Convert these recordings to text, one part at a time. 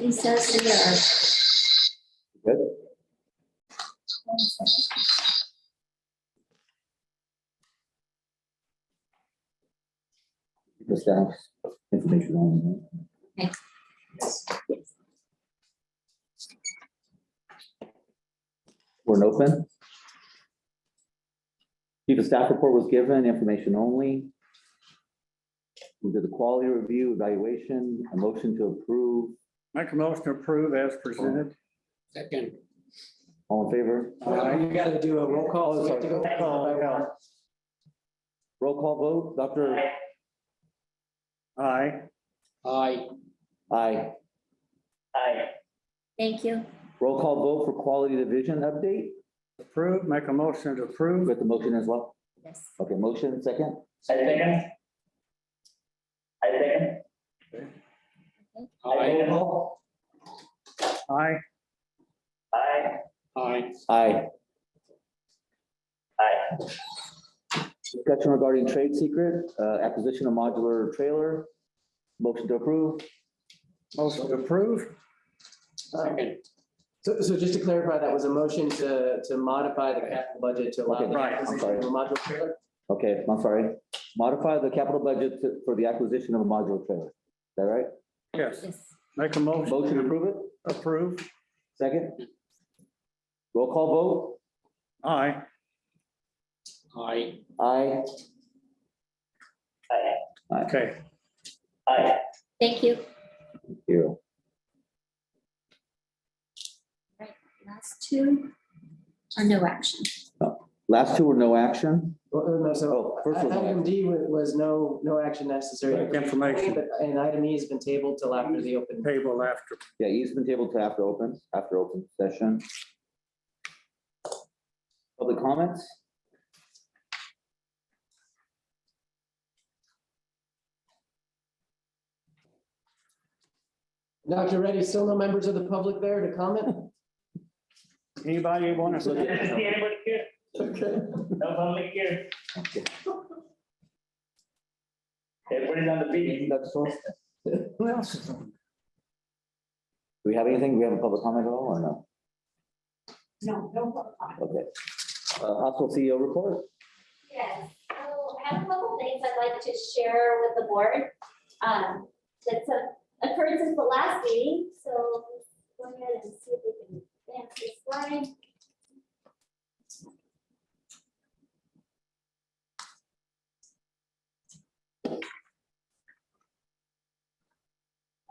He says we are. Good. The staff's information on. Okay. We're an open. Chief of staff report was given, information only. We did the quality review, evaluation, a motion to approve. Make a motion to approve as presented. Second. All in favor? You gotta do a roll call. So we have to go Roll call, one by one. Roll call vote, Dr. Aye. Aye. Aye. Thank you. Roll call vote for quality division update. Approve, make a motion to approve. With the motion as well. Yes. Okay, motion second. Aye. Aye. Aye. Aye. Discussion regarding trade secret, acquisition of modular trailer. Motion to approve. Motion to approve. Second. So just to clarify, that was a motion to modify the capital budget to allow Okay, the right, I'm acquisition sorry. of a modular trailer. Okay, I'm sorry. Modify the capital budget for the acquisition of a modular trailer. Is that right? Yes. Yes. Make a motion. Motion to approve it? Approve. Second? Roll call Aye. Aye. vote? Aye. Okay. Thank you. Here. Last two are no action. Last two were no action. Well, no, Oh, so first was no item action. D was no action necessary. Information. And item E has been tabled till after the open. Table after. Yeah, E's been tabled to after open session. Public comments? Dr. Reddy, still no members of the public there to comment? Anybody want to? Okay. No public here. Okay. Everybody's on the beach. That's all. Who else is on? Do we have anything? Do we have a public comment at all or no? No public comment. Okay. Hospital CEO report? Yes, so I have a couple things I'd like to share with the board. That's occurred since the last meeting, so go ahead and see if we can advance this slide.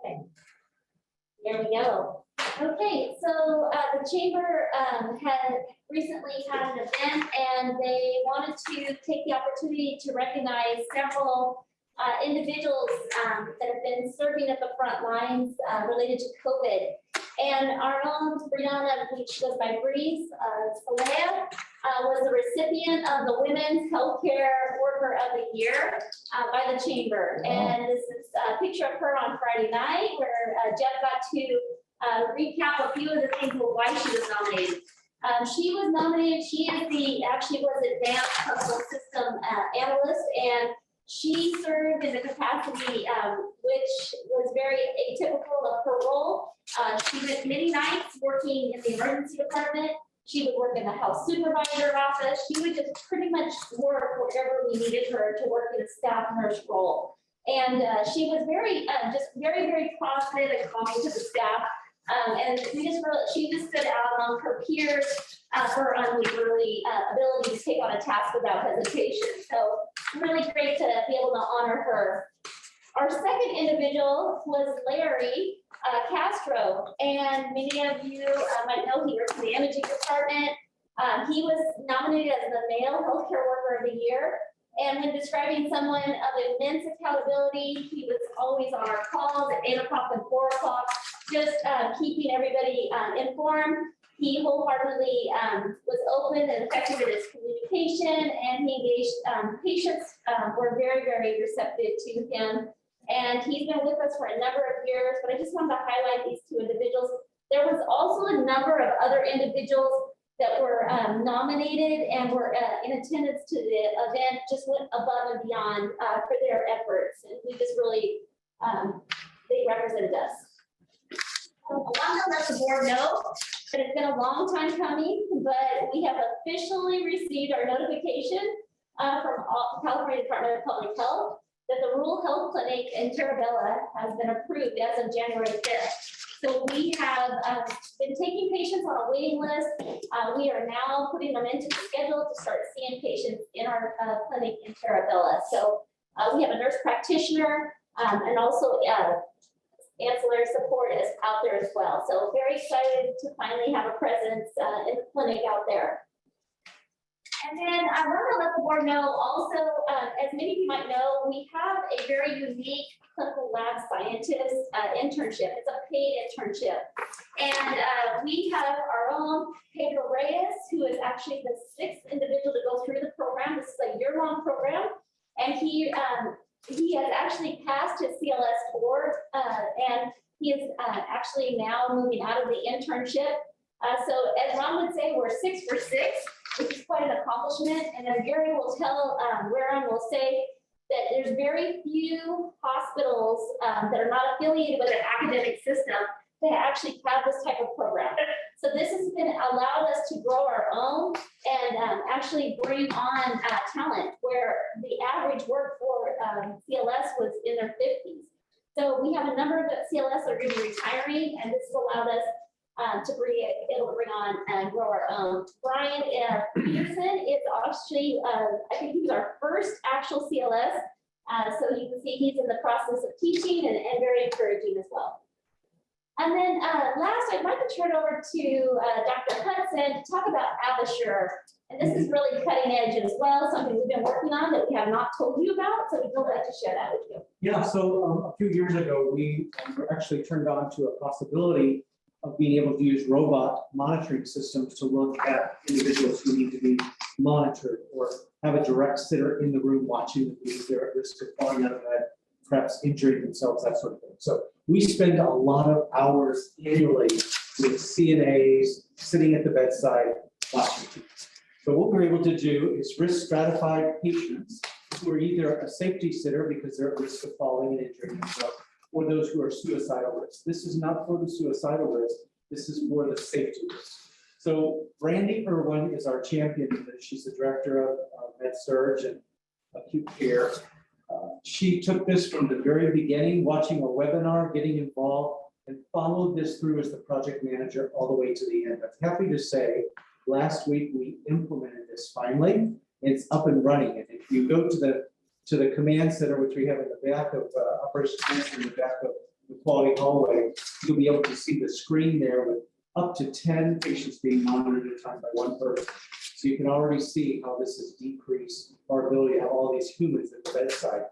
Okay. There we go. Okay, so the chamber had recently had an event and they wanted to take the opportunity to recognize several individuals that have been serving at the front lines related to COVID. And our own Brianna, which goes by Breeze, Salea, was the recipient of the Women's Healthcare Worker of the Year by the chamber. Wow. And this is a picture of her on Friday night where Jeff got to recap a few of the things of why she was nominated. She was nominated, she is actually was advanced clinical system analyst, and she served in the capacity which was very atypical of her role. She spent many nights working in the emergency department. She would work in the health supervisor office. She would just pretty much work wherever we needed her to work in a staff nurse role. And she was very, very positive and calming to the staff. And she just stood out among her peers for unwavering ability to take on a task without hesitation. So really great to be able to honor her. Our second individual was Larry Castro, and many of you might know he works in the imaging department. He was nominated as the Male Healthcare Worker of the Year. And when describing someone of immense accountability, he was always on our calls at 8 o'clock and 4 o'clock, just keeping everybody informed. He wholeheartedly was open and effective in his communication, and he engaged patients were very receptive to him. And he's been with us for a number of years, but I just wanted to highlight these two individuals. There was also a number of other individuals that were nominated and were in attendance to the event, just went above and beyond for their efforts. And we just really, they represented us. want to let the board know that it's been a long time coming, but we have officially received our notification from California Department of Public Health that the Rural Health Clinic in Terabella has been approved as of January 5th. So we have been taking patients on a waiting list. We are now putting them into the schedule to start seeing patients in our clinic in Terabella. So we have a nurse practitioner and also ancillary support is out there as well. So very excited to finally have a presence in the clinic out there. And then I want to let the board know also, as many of you might know, we have a very unique clinical lab scientist internship. It's a paid internship. And we have our own Pedro Reyes, who is actually the 6th individual to go through the program. This is a year-long program. And he has actually passed his CLS board, and he is actually now moving out of the internship. So as Ron would say, we're 6 for 6, which is quite an accomplishment. And then Gary will tell, Ron will say that there's very few hospitals that are not affiliated with an academic system that actually have this type of program. So this has been allowed us to grow our own and actually bring on talent where the average work for CLS was in their 50s. So we have a number of CLS that are going to be retiring, and this has allowed us to be able to bring on and grow our own. Brian Peterson is actually, I think he was our first actual CLS. So you can see he's in the process of teaching and very encouraging as well. And then last, I'd like to turn over to Dr. Hudson to talk about Abasure. And this is really cutting edge as well, something we've been working on that we have not told you about. So we'd like to share that with you. Yeah, so a few years ago, we were actually turned on to a possibility of being able to use robot monitoring systems to look at individuals who need to be monitored or have a direct sitter in the room watching them because they're at risk of falling out of bed, perhaps injuring themselves, that sort of thing. So we spend a lot of hours annually with CNAs sitting at the bedside watching people. So what we're able to do is risk stratified patients who are either a safety sitter because they're at risk of falling and injuring themselves, or those who are suicidal risk. This is not for the suicidal risk, this is for the safety risk. So Brandy Irwin is our champion. She's the director of Med Surg and acute care. She took this from the very beginning, watching a webinar, getting involved, and followed this through as the project manager all the way to the end. I'm happy to say, last week we implemented this finally, and it's up and running. And if you go to the command center, which we have in the back of operations center in the back of the quality hallway, you'll be able to see the screen there with up to 10 patients being monitored at a time by one person. So you can already see how this has decreased our ability to have all these humans at the bedside.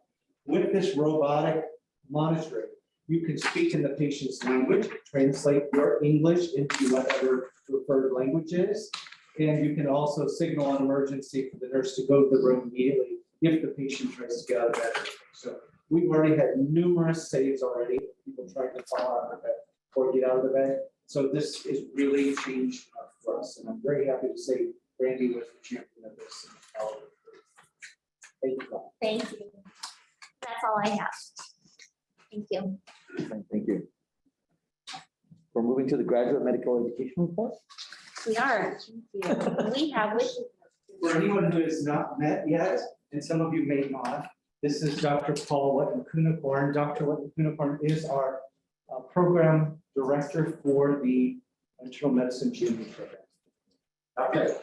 With this robotic monitoring, you can speak in the patient's language, translate your English into whatever preferred language is, and you can also signal an emergency for the nurse to go to the room immediately if the patient tries to get out of bed. So we've already had numerous saves already, people trying to fall out of the bed or get out of the bed. So this is really changed for us, and I'm very happy to say Brandy was the champion of this. Thank you. Thank you. That's all I have. Thank you. Thank you. We're moving to the graduate medical education report. We are. Thank you. We have with For anyone who has not met yet, and some of you may not, this is Dr. Paul Wetton-Cunicorn. Dr. Wetton-Cunicorn is our program director for the internal medicine junior program. Okay,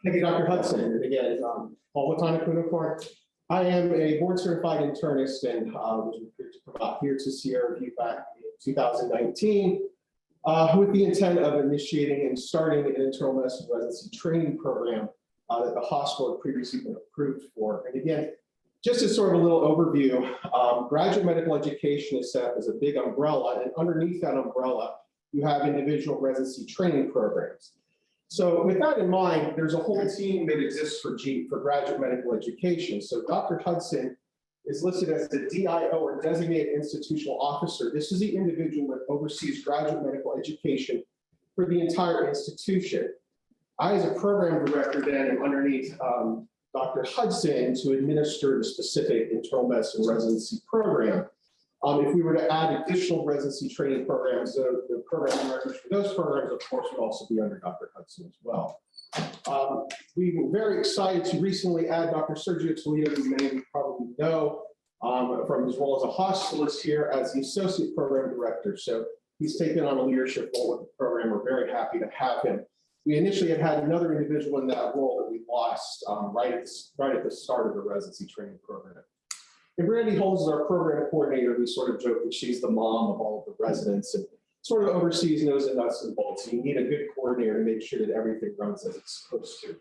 thank you, Dr. Hudson. And again, Paul Wetton-Cunicorn. I am a board certified internist and was brought here to Sierra View back in 2019 with the intent of initiating and starting an internal medicine residency training program that the hospital had previously been approved for. And again, just as sort of a little overview, graduate medical education is set up as a big umbrella, and underneath that umbrella, you have individual residency training programs. So with that in mind, there's a whole team that exists for graduate medical education. So Dr. Hudson is listed as the DIO, or Designated Institutional Officer. This is the individual that oversees graduate medical education for the entire institution. I, as a program director, then am underneath Dr. Hudson to administer the specific internal medicine residency program. If we were to add additional residency training programs, the program directors for those programs, of course, would also be under Dr. Hudson as well. We were very excited to recently add Dr. Sergio Toledo, who many of you probably know from his role as a hospitalist here as the associate program director. So he's taken on a leadership role with the program. We're very happy to have him. We initially had another individual in that role that we lost right at the start of the residency training program. And Brandy Holmes is our program coordinator. We sort of joke that she's the mom of all of the residents and sort of oversees knows and nuts and bolts. So you need a good coordinator to make sure that everything runs as it's supposed to.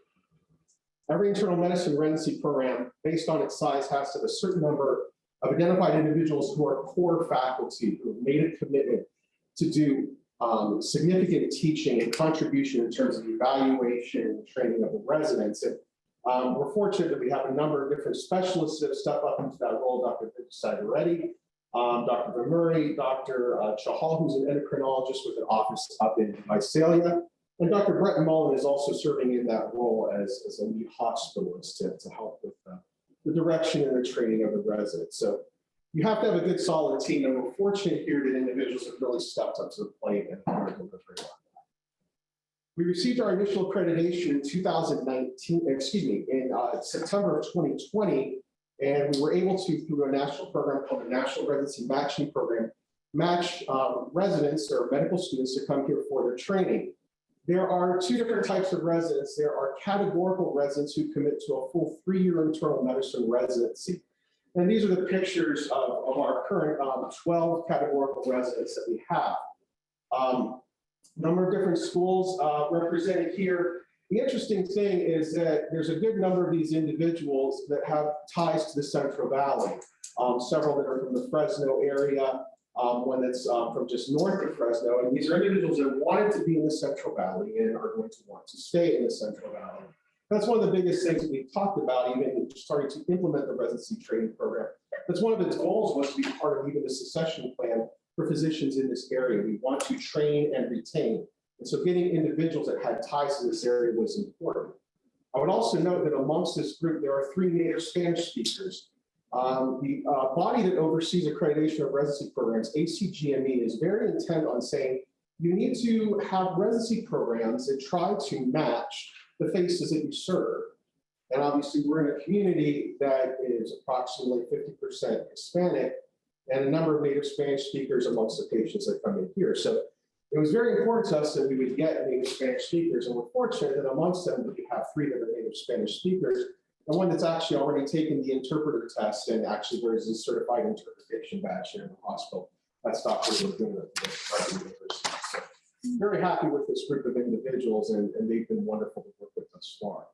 Every internal medicine residency program, based on its size, has to have a certain number of identified individuals who are core faculty who have made a commitment to do significant teaching and contribution in terms of evaluation and training of the residents. And we're fortunate that we have a number of different specialists that have stepped up into that role. Dr. Sigaretti, Dr. Vermurray, Dr. Chahal, who's an endocrinologist with an office up in Visalia, and Dr. Brett Mullen is also serving in that role as a lead hospitalist to help with the direction and the training of the residents. So you have to have a good, solid team, and we're fortunate here that individuals have really stepped up to the plate and are delivering on that. We received our initial accreditation in 2019, in September of 2020, and we were able to, through a national program called the National Residency Matching Program, match residents or medical students to come here for their training. There are two different types of residents. There are categorical residents who commit to a full 3-year internal medicine residency. And these are the pictures of our current 12 categorical residents that we have. Number of different schools represented here. The interesting thing is that there's a good number of these individuals that have ties to the Central Valley. Several that are from the Fresno area, one that's from just north of Fresno. And these are individuals that wanted to be in the Central Valley and are going to want to stay in the Central Valley. That's one of the biggest things that we've talked about, even starting to implement the residency training program. That's one of its goals was to be part of even the succession plan for physicians in this area. We want to train and retain. And so getting individuals that had ties to this area was important. I would also note that amongst this group, there are 3 native Spanish speakers. The body that oversees accreditation of residency programs, ACGME, is very intent on saying you need to have residency programs that try to match the faces that you serve. And obviously, we're in a community that is approximately 50% Hispanic and a number of native Spanish speakers amongst the patients that come in here. So it was very important to us that we would get native Spanish speakers, and we're fortunate that amongst them we have 3 that are native Spanish speakers, and one that's actually already taken the interpreter test and actually wears a certified interpretation badge here in the hospital. That's Dr. Laguna at the University. So very happy with this group of individuals, and they've been wonderful to work with thus far.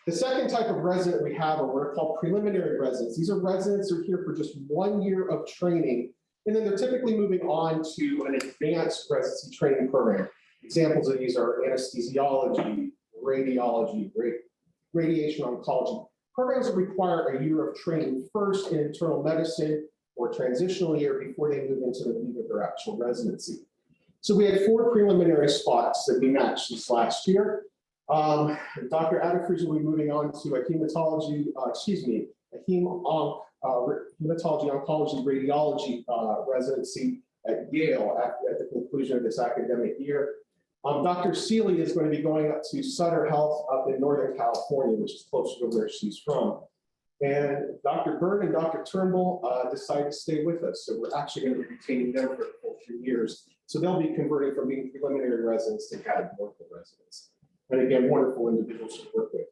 The second type of resident we have are what are called preliminary residents. These are residents who are here for just 1 year of training, and then they're typically moving on to an advanced residency training program. Examples of these are anesthesiology, radiology, radiation oncology. Programs that require a year of training first in internal medicine or transitional year before they move into their actual residency. So we had 4 preliminary spots that we matched this last year. Dr. Adafruz will be moving on to a hematology, hematology oncology radiology residency at Yale at the conclusion of this academic year. Dr. Seeley is going to be going up to Sutter Health up in Northern California, which is closer to where she's from. And Dr. Bird and Dr. Turnbull decided to stay with us. So we're actually going to be retaining them for the full 3 years. So they'll be converting from being preliminary residents to categorical residents. And again, wonderful individuals to work with.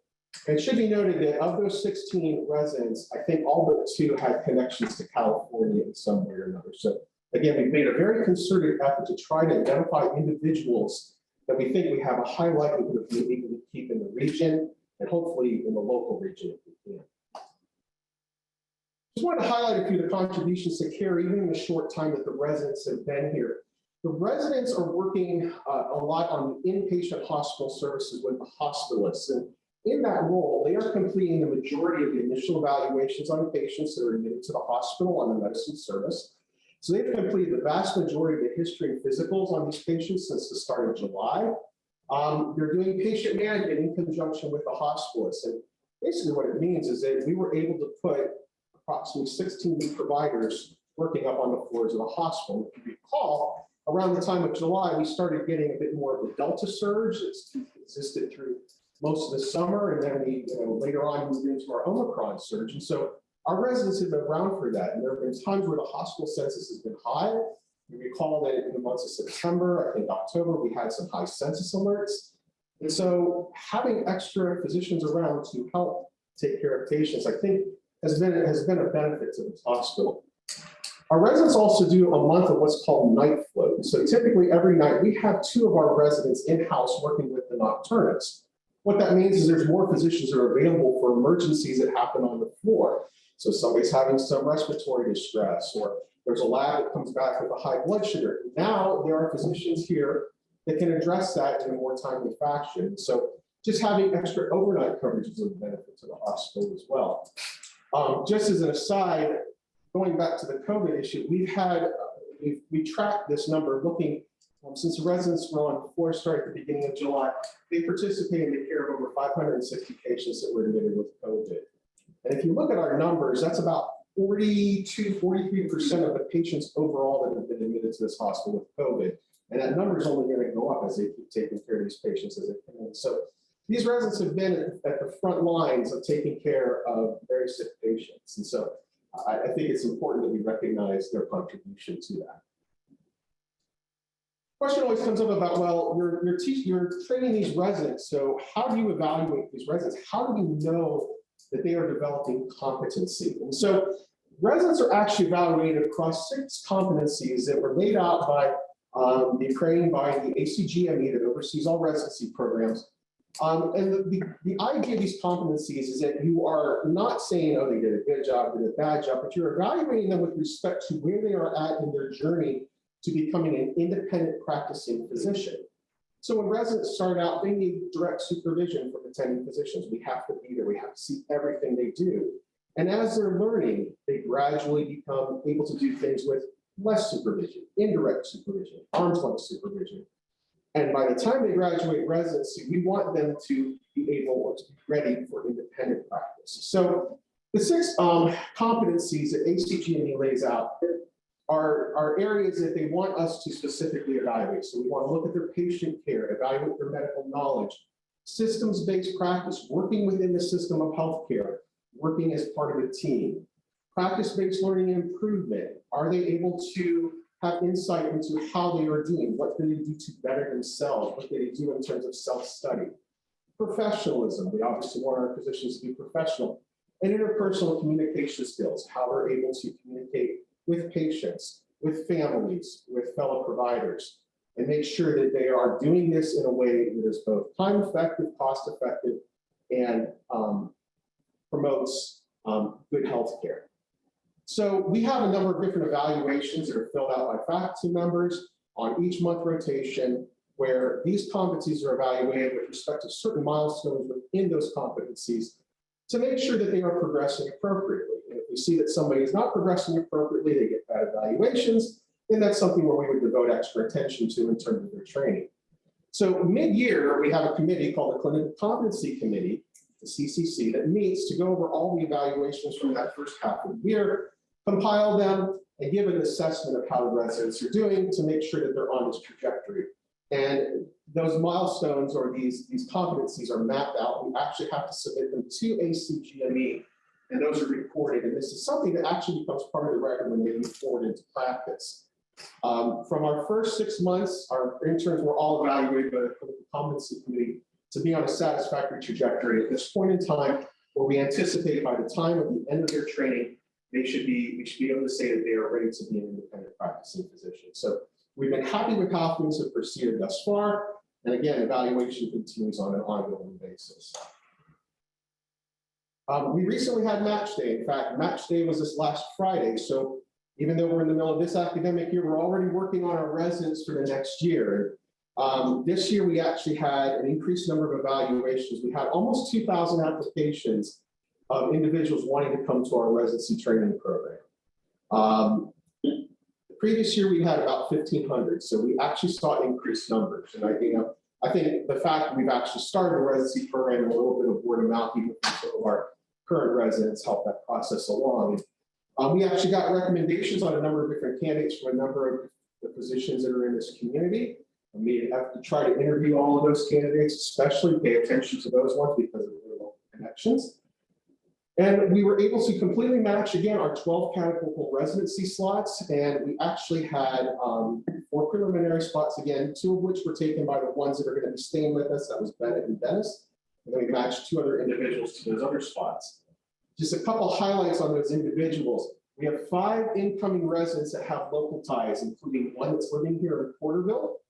And it should be noted that of those 16 residents, I think all but 2 had connections to California in some way or another. So again, we've made a very concerted effort to try to identify individuals that we think we have a high likelihood of being able to keep in the region and hopefully in the local region if we can. Just wanted to highlight a few of the contributions to care, even in the short time that the residents have been here. The residents are working a lot on the inpatient hospital services with the hospitalists. And in that role, they are completing the majority of the initial evaluations on patients that are admitted to the hospital on the medicine service. So they've completed the vast majority of the history and physicals on these patients since the start of July. They're doing patient management in conjunction with the hospitalists. And basically what it means is that we were able to put approximately 16 new providers working up on the floors of the hospital. If you recall, around the time of July, we started getting a bit more of the Delta surge. It's existed through most of the summer, and then we, later on moved into our Omicron surge. And so our residents have been around for that. And there have been times where the hospital census has been high. You recall that in the months of September, I think October, we had some high census alerts. And so having extra physicians around to help take care of patients, I think has been a benefit to this hospital. Our residents also do a month of what's called night float. So typically every night we have 2 of our residents in-house working with the nocturnists. What that means is there's more physicians that are available for emergencies that happen on the floor. So somebody's having some respiratory distress, or there's a lab that comes back with a high blood sugar. Now there are physicians here that can address that in a more timely fashion. So just having extra overnight coverage is a benefit to the hospital as well. Just as an aside, going back to the COVID issue, we tracked this number looking, since the residents were on the floor start at the beginning of July, they participated in the care of over 560 patients that were admitted with COVID. And if you look at our numbers, that's about 42, 43% of the patients overall that have been admitted to this hospital with COVID. And that number is only going to go up as they keep taking care of these patients as they come in. So these residents have been at the front lines of taking care of very sick patients. And so I think it's important that we recognize their contribution to that. Question always comes up about, well, you're training these residents, so how do you evaluate these residents? How do we know that they are developing competency? And so residents are actually evaluated across 6 competencies that were laid out by trained by the ACGME that oversees all residency programs. And the idea of these competencies is that you are not saying, oh, they did a good job, they did a bad job, but you're evaluating them with respect to where they are at in their journey to becoming an independent practicing physician. So when residents start out, they need direct supervision from attending physicians. We have to be there, we have to see everything they do. And as they're learning, they gradually become able to do things with less supervision, indirect supervision, arm's length supervision. And by the time they graduate residency, we want them to be able or to be ready for independent practice. So the 6 competencies that ACGME lays out are areas that they want us to specifically evaluate. So we want to look at their patient care, evaluate their medical knowledge, systems-based practice, working within the system of healthcare, working as part of a team, practice-based learning and improvement. Are they able to have insight into how they are doing? What do they do to better themselves? What do they do in terms of self-study? Professionalism. We obviously want our physicians to be professional. And interpersonal communication skills, how they're able to communicate with patients, with families, with fellow providers, and make sure that they are doing this in a way that is both time effective, cost effective, and promotes good health care. So we have a number of different evaluations that are filled out by faculty members on each month rotation, where these competencies are evaluated with respect to certain milestones within those competencies to make sure that they are progressing appropriately. And if we see that somebody is not progressing appropriately, they get bad evaluations, then that's something where we would devote extra attention to in terms of their training. So mid-year, we have a committee called the Clinical Competency Committee, the CCC, that meets to go over all the evaluations from that first half of the year, compile them, and give an assessment of how the residents are doing to make sure that they're on this trajectory. And those milestones or these competencies are mapped out. We actually have to submit them to ACGME, and those are recorded. And this is something that actually becomes part of the record when they move forward into practice. From our first 6 months, our interns were all evaluated by the Clinical Competency Committee to be on a satisfactory trajectory. At this point in time, where we anticipate by the time of the end of their training, we should be able to say that they are ready to be an independent practicing physician. So we've been happy with how things have proceeded thus far. And again, evaluation continues on an ongoing basis. We recently had match day. In fact, match day was this last Friday. So even though we're in the middle of this academic year, we're already working on our residents for the next year. This year, we actually had an increased number of evaluations. We had almost 2,000 applications of individuals wanting to come to our residency training program. The previous year, we had about 1,500. So we actually saw increased numbers. And I think the fact that we've actually started a residency program, a little bit of word of mouth, even from some of our current residents, helped that process along. We actually got recommendations on a number of different candidates from a number of the positions that are in this community. And we have to try to interview all of those candidates, especially pay attention to those ones because of their local connections. And we were able to completely match, again, our 12 canonical residency slots. And we actually had 4 preliminary spots, again, 2 of which were taken by the ones that are going to be staying with us. That was Bennett and Dennis. And then we matched 2 other individuals to those other spots. Just a couple highlights on those individuals. We have 5 incoming residents that have local ties, including one that's living here in Porterville,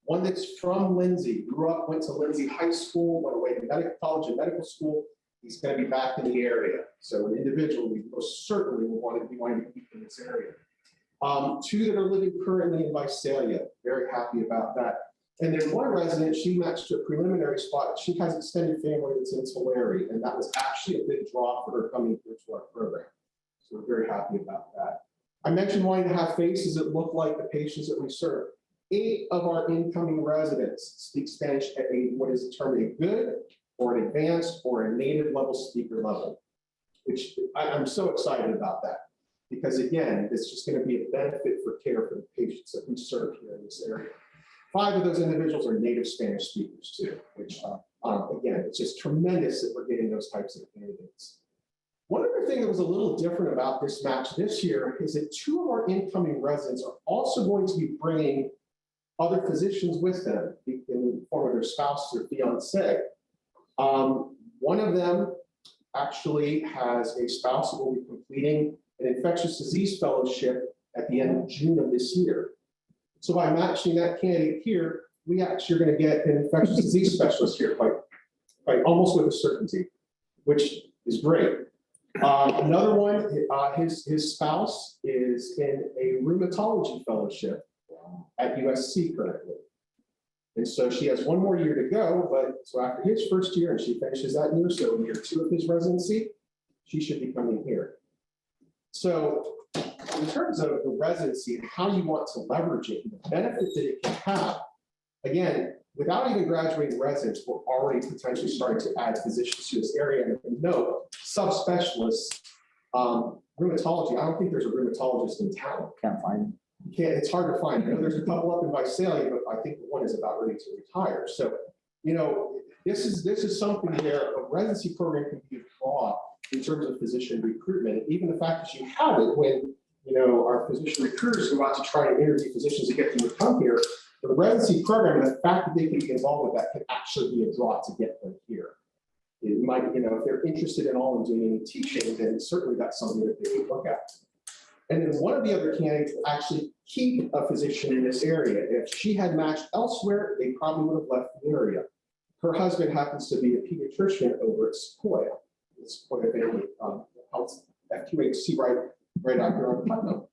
one that's from Lindsay, grew up, went to Lindsay High School, went away to medical college and medical school. He's going to be back in the area. So an individual we most certainly will want to be wanting to keep in this area. 2 that are living currently in Visalia, very happy about that. And then 1 resident, she matched to a preliminary spot. She has extended family that's in Tulare, and that was actually a big draw for her coming here to our program. So we're very happy about that. I mentioned wanting to have faces that look like the patients that we serve. 8 of our incoming residents speak Spanish at what is termed a good or an advanced or a native level speaker level, which I'm so excited about that because again, it's just going to be a benefit for care for the patients that we serve here in this area. 5 of those individuals are native Spanish speakers too, which again, it's just tremendous that we're getting those types of candidates. One other thing that was a little different about this match this year is that 2 of our incoming residents are also going to be bringing other physicians with them in the form of their spouse or fiance. One of them actually has a spouse who will be completing an infectious disease fellowship at the end of June of this year. So by matching that candidate here, we actually are going to get an infectious disease specialist here quite almost with a certainty, which is great. Another one, his spouse is in a rheumatology fellowship at USC currently. And so she has 1 more year to go, but so after his first year and she finishes that year, so year 2 of his residency, she should be coming here. So in terms of the residency and how you want to leverage it, the benefit that it can have, again, without even graduating residents, we're already potentially starting to add physicians to this area. And no, subspecialists, rheumatology, I don't think there's a rheumatologist in town. Can't find them. It's hard to find. There's a couple up in Visalia, but I think the one is about ready to retire. So, this is something where a residency program can be broad in terms of physician recruitment. Even the fact that you have it when, our physician recruiters go out to try to interview physicians to get them to come here, the residency program and the fact that they can be involved with that can actually be a draw to get them here. It might, if they're interested at all in doing any teaching, then certainly that's something that they would look at. And then one of the other candidates will actually keep a physician in this area. If she had matched elsewhere, they probably would have left the area. Her husband happens to be a pediatrician over at Sequoia. Sequoia Family Health FQHC right out here on Putnam.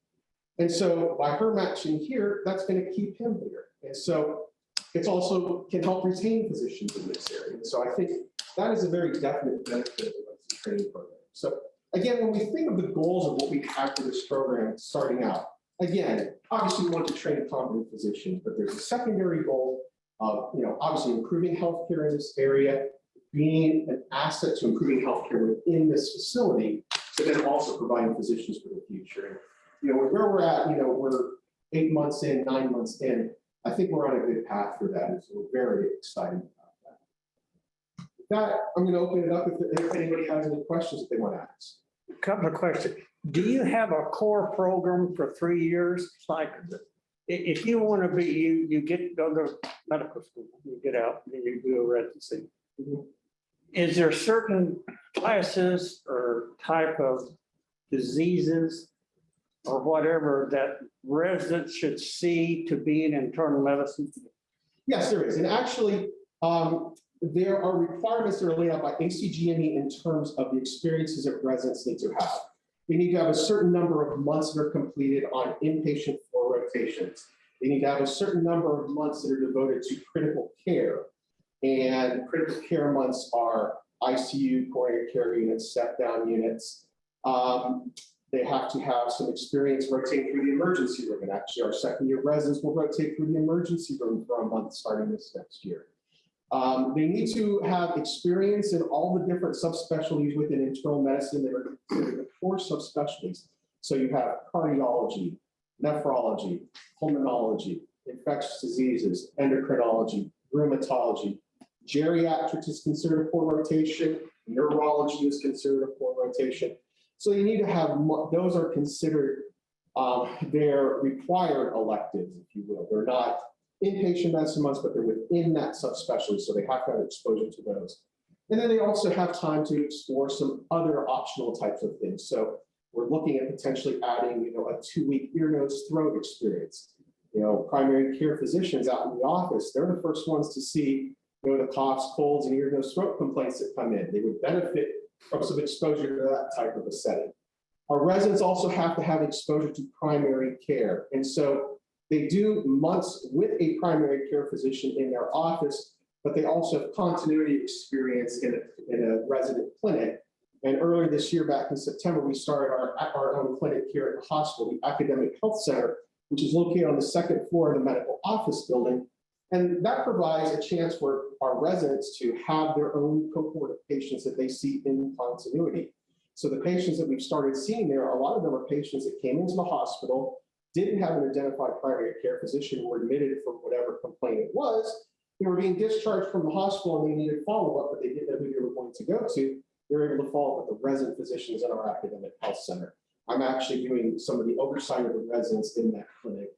And so by her matching here, that's going to keep him here. And so it's also can help retain physicians in this area. And so I think that is a very definite benefit of the training program. So again, when we think of the goals of what we have for this program starting out, again, obviously we want to train competent physicians, but there's a secondary goal of, obviously improving healthcare in this area, being an asset to improving healthcare within this facility, but then also providing physicians for the future. And, where we're at, we're 8 months in, 9 months in, I think we're on a good path for that. And so we're very excited about that. With that, I'm going to open it up if anybody has any questions that they want to ask. Couple of questions. Do you have a core program for 3 years? It's like, if you want to be, you go to medical school, you get out, and you do a residency. Is there certain classes or type of diseases or whatever that residents should see to be in internal medicine? Yes, there is. And actually, there are requirements that are laid out by ACGME in terms of the experiences that residents need to have. They need to have a certain number of months that are completed on inpatient floor rotations. They need to have a certain number of months that are devoted to critical care. And critical care months are ICU, coronary care units, step-down units. They have to have some experience rotating through the emergency room. And actually, our second-year residents will rotate through the emergency room for a month starting this next year. They need to have experience in all the different subspecialties within internal medicine that are considered the core subspecialties. So you have cardiology, nephrology, pulmonology, infectious diseases, endocrinology, rheumatology. Geriatrics is considered a core rotation. Neurology is considered a core rotation. So you need to have, those are considered their required electives, if you will. They're not inpatient medicine months, but they're within that subspecialty, so they have to have exposure to those. And then they also have time to explore some other optional types of things. So we're looking at potentially adding, a 2-week ear, nose, throat experience. Primary care physicians out in the office, they're the first ones to see, the coughs, colds, and ear, nose, throat complaints that come in. They would benefit from some exposure to that type of a setting. Our residents also have to have exposure to primary care. And so they do months with a primary care physician in their office, but they also have continuity experience in a resident clinic. And earlier this year, back in September, we started our own clinic here at the hospital, the Academic Health Center, which is located on the second floor of the medical office building. And that provides a chance for our residents to have their own cohort of patients that they see in continuity. So the patients that we've started seeing there, a lot of them are patients that came into the hospital, didn't have an identified primary care physician, were admitted for whatever complaint it was. They were being discharged from the hospital and they needed follow-up, but they didn't know who they were going to go to. They were able to follow up with the resident physicians in our academic health center. I'm actually doing some of the oversight of the residents in that clinic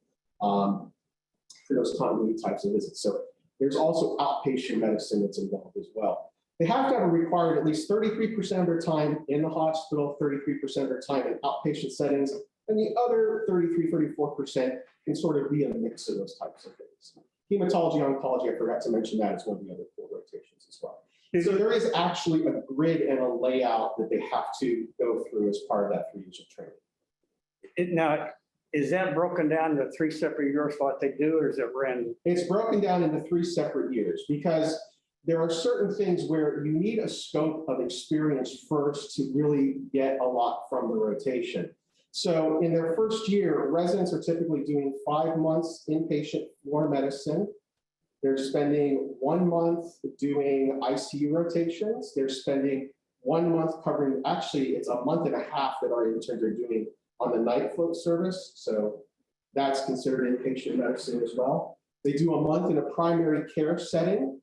for those continuity types of visits. So there's also outpatient medicine that's involved as well. They have to have a required at least 33% of their time in the hospital, 33% of their time in outpatient settings, and the other 33, 34% can sort of be a mix of those types of things. Hematology, oncology, I forgot to mention that as one of the other core rotations as well. So there is actually a grid and a layout that they have to go through as part of that 3 years of training. Now, is that broken down into 3 separate years, what they do, or is it random? It's broken down into 3 separate years because there are certain things where you need a scope of experience first to really get a lot from the rotation. So in their first year, residents are typically doing 5 months inpatient floor medicine. They're spending 1 month doing ICU rotations. They're spending 1 month covering, actually it's a month and a half that our interns are doing on the night float service. So that's considered inpatient medicine as well. They do a month in a primary care setting.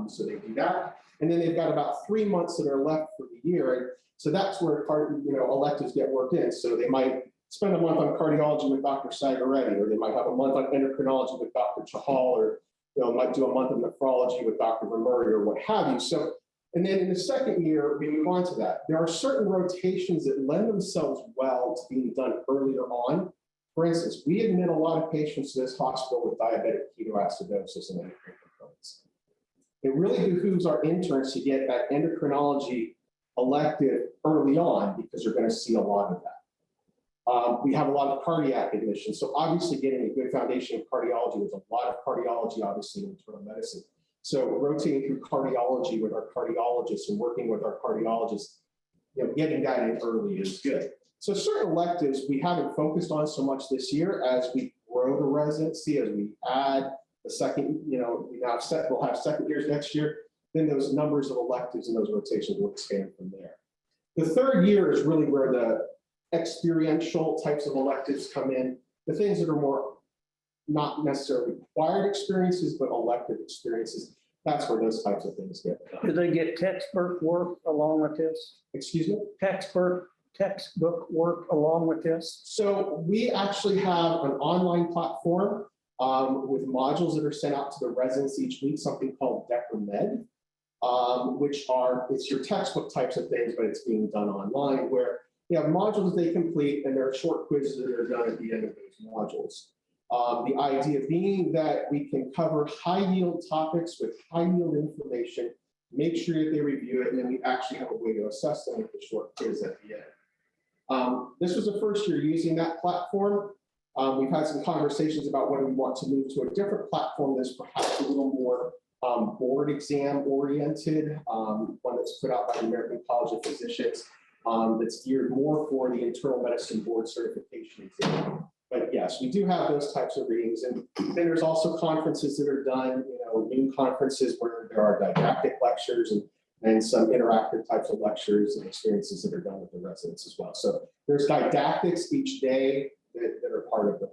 So they do that. And then they've got about 3 months that are left for the year. And so that's where electives get worked in. So they might spend a month on cardiology with Dr. Sagaretti, or they might have a month on endocrinology with Dr. Chahal, or might do a month of nephrology with Dr. Vermurray, or what have you. So, and then in the second year, we move on to that. There are certain rotations that lend themselves well to being done earlier on. For instance, we admit a lot of patients to this hospital with diabetic ketoacidosis and endocrine components. It really behooves our interns to get that endocrinology elective early on because you're going to see a lot of that. We have a lot of cardiac admissions. So obviously getting a good foundation of cardiology, there's a lot of cardiology, obviously, in internal medicine. So rotating through cardiology with our cardiologists and working with our cardiologists, getting that in early is good. So certain electives we haven't focused on so much this year. As we grow the residency, as we add the second, we'll have second years next year, then those numbers of electives and those rotations will expand from there. The third year is really where the experiential types of electives come in, the things that are more not necessarily required experiences, but elective experiences. That's where those types of things get done. Do they get textbook work along with this? Excuse me? Textbook work along with this? So we actually have an online platform with modules that are sent out to the residents each week, something called DecoMed, it's your textbook types of things, but it's being done online, where you have modules they complete and there are short quizzes that are done at the end of those modules. The idea being that we can cover high yield topics with high yield information, make sure that they review it, and then we actually have a way to assess them with the short quiz at the end. This was the first year using that platform. We've had some conversations about whether we want to move to a different platform that's perhaps a little more board exam oriented, one that's put out by the American College of Physicians, that's geared more for the internal medicine board certification exam. But yes, we do have those types of readings. And then there's also conferences that are done, noon conferences where there are didactic lectures and and some interactive types of lectures and experiences that are done with the residents as well. So there's didactics each day that are part of the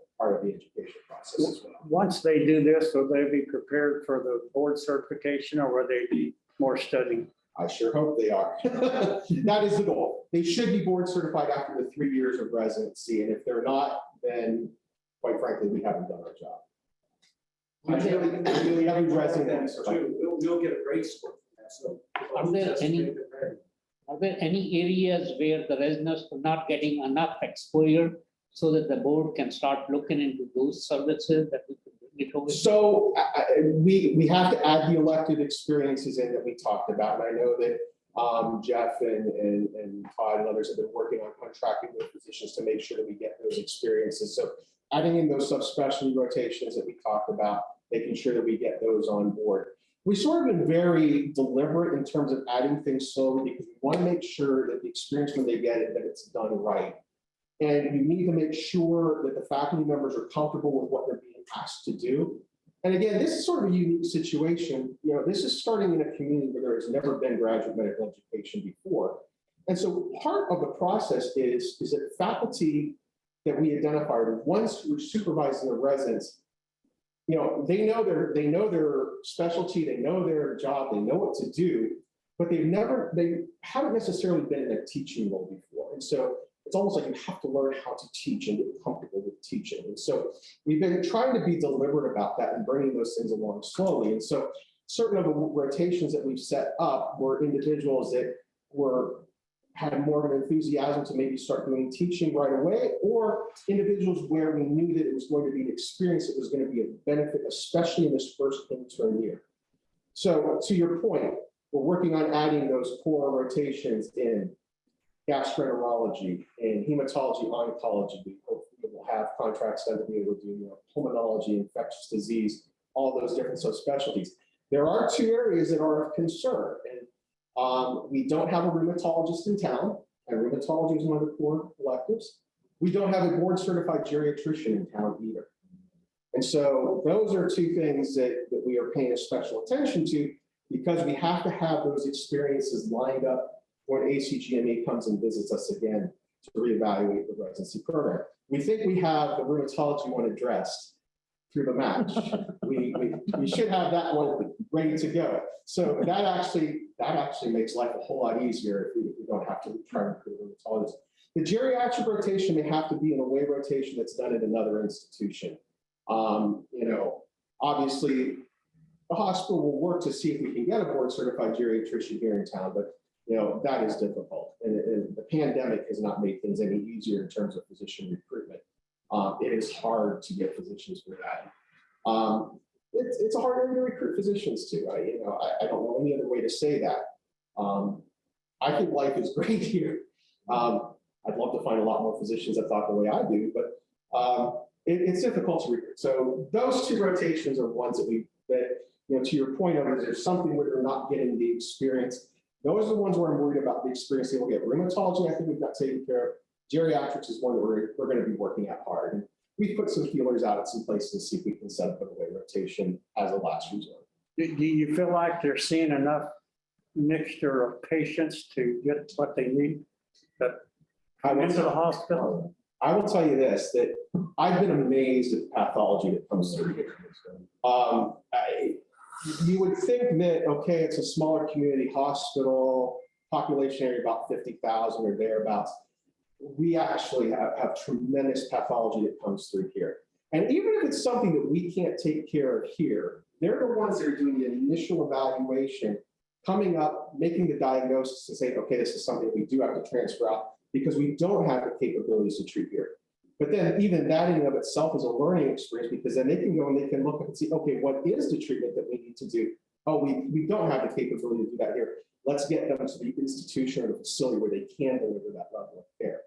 education process as well. Once they do this, will they be prepared for the board certification, or will they be more studying? I sure hope they are. That is the goal. They should be board certified after the 3 years of residency, and if they're not, then quite frankly, we haven't done our job. Ideally, every resident is certified. We'll get a grade score from that, so. Are there any areas where the residents are not getting enough exposure so that the board can start looking into those services that we could bring it over? So we have to add the elective experiences in that we talked about. And I know that Jeff and Todd and others have been working on contracting with physicians to make sure that we get those experiences. So adding in those subspecialty rotations that we talked about, making sure that we get those on board. We sort of been very deliberate in terms of adding things slowly because we want to make sure that the experience when they get it, that it's done right. And you need to make sure that the faculty members are comfortable with what they're being asked to do. And again, this is sort of a unique situation. You know, this is starting in a community where there has never been graduate medical education before. And so part of the process is that faculty that we identified, once we're supervising the residents, you know, they know their specialty, they know their job, they know what to do, but they haven't necessarily been in a teaching role before. And so it's almost like you have to learn how to teach and get comfortable with teaching. And so we've been trying to be deliberate about that and bringing those things along slowly. And so certain of the rotations that we've set up were individuals that had more of an enthusiasm to maybe start doing teaching right away, or individuals where we knew that it was going to be an experience that was going to be a benefit, especially in this first intern year. So to your point, we're working on adding those core rotations in gastroenterology and hematology, oncology. We hopefully will have contracts done to be able to do pulmonology, infectious disease, all those different subspecialties. There are two areas that are of concern, and we don't have a rheumatologist in town, and rheumatology is one of the core electives. We don't have a board certified geriatrician in town either. And so those are two things that we are paying special attention to, because we have to have those experiences lined up when ACGME comes and visits us again to reevaluate the residency program. We think we have the rheumatology one addressed through the match. We should have that one ready to go. So that actually makes life a whole lot easier if we don't have to try to recruit a rheumatologist. The geriatric rotation may have to be an away rotation that's done at another institution. You know, obviously the hospital will work to see if we can get a board certified geriatrician here in town, but you know, that is difficult. And the pandemic has not made things any easier in terms of physician recruitment. It is hard to get physicians for that. It's a hard area to recruit physicians to. I don't know any other way to say that. I think life is great here. I'd love to find a lot more physicians that thought the way I do, but it's difficult to recruit. So those two rotations are ones that to your point of, is there something where they're not getting the experience? Those are the ones where I'm worried about the experience they will get. Rheumatology, I think we've got taken care of. Geriatrics is one that we're going to be working at hard. And we've put some feelers out at some places to see if we can set up an away rotation as a last resort. Do you feel like they're seeing enough mixture of patients to get what they need that come into the hospital? I will tell you this, that I've been amazed at the pathology that comes through here. You would think that, okay, it's a smaller community hospital, population area about 50,000 or thereabouts. We actually have tremendous pathology that comes through here. And even if it's something that we can't take care of here, they're the ones that are doing the initial evaluation, coming up, making the diagnosis and saying, okay, this is something we do have to transfer out because we don't have the capabilities to treat here. But then even that in and of itself is a learning experience, because then they can go and they can look and see, okay, what is the treatment that we need to do? Oh, we don't have the capability to do that here. Let's get them to the institution or the facility where they can deliver that level of care.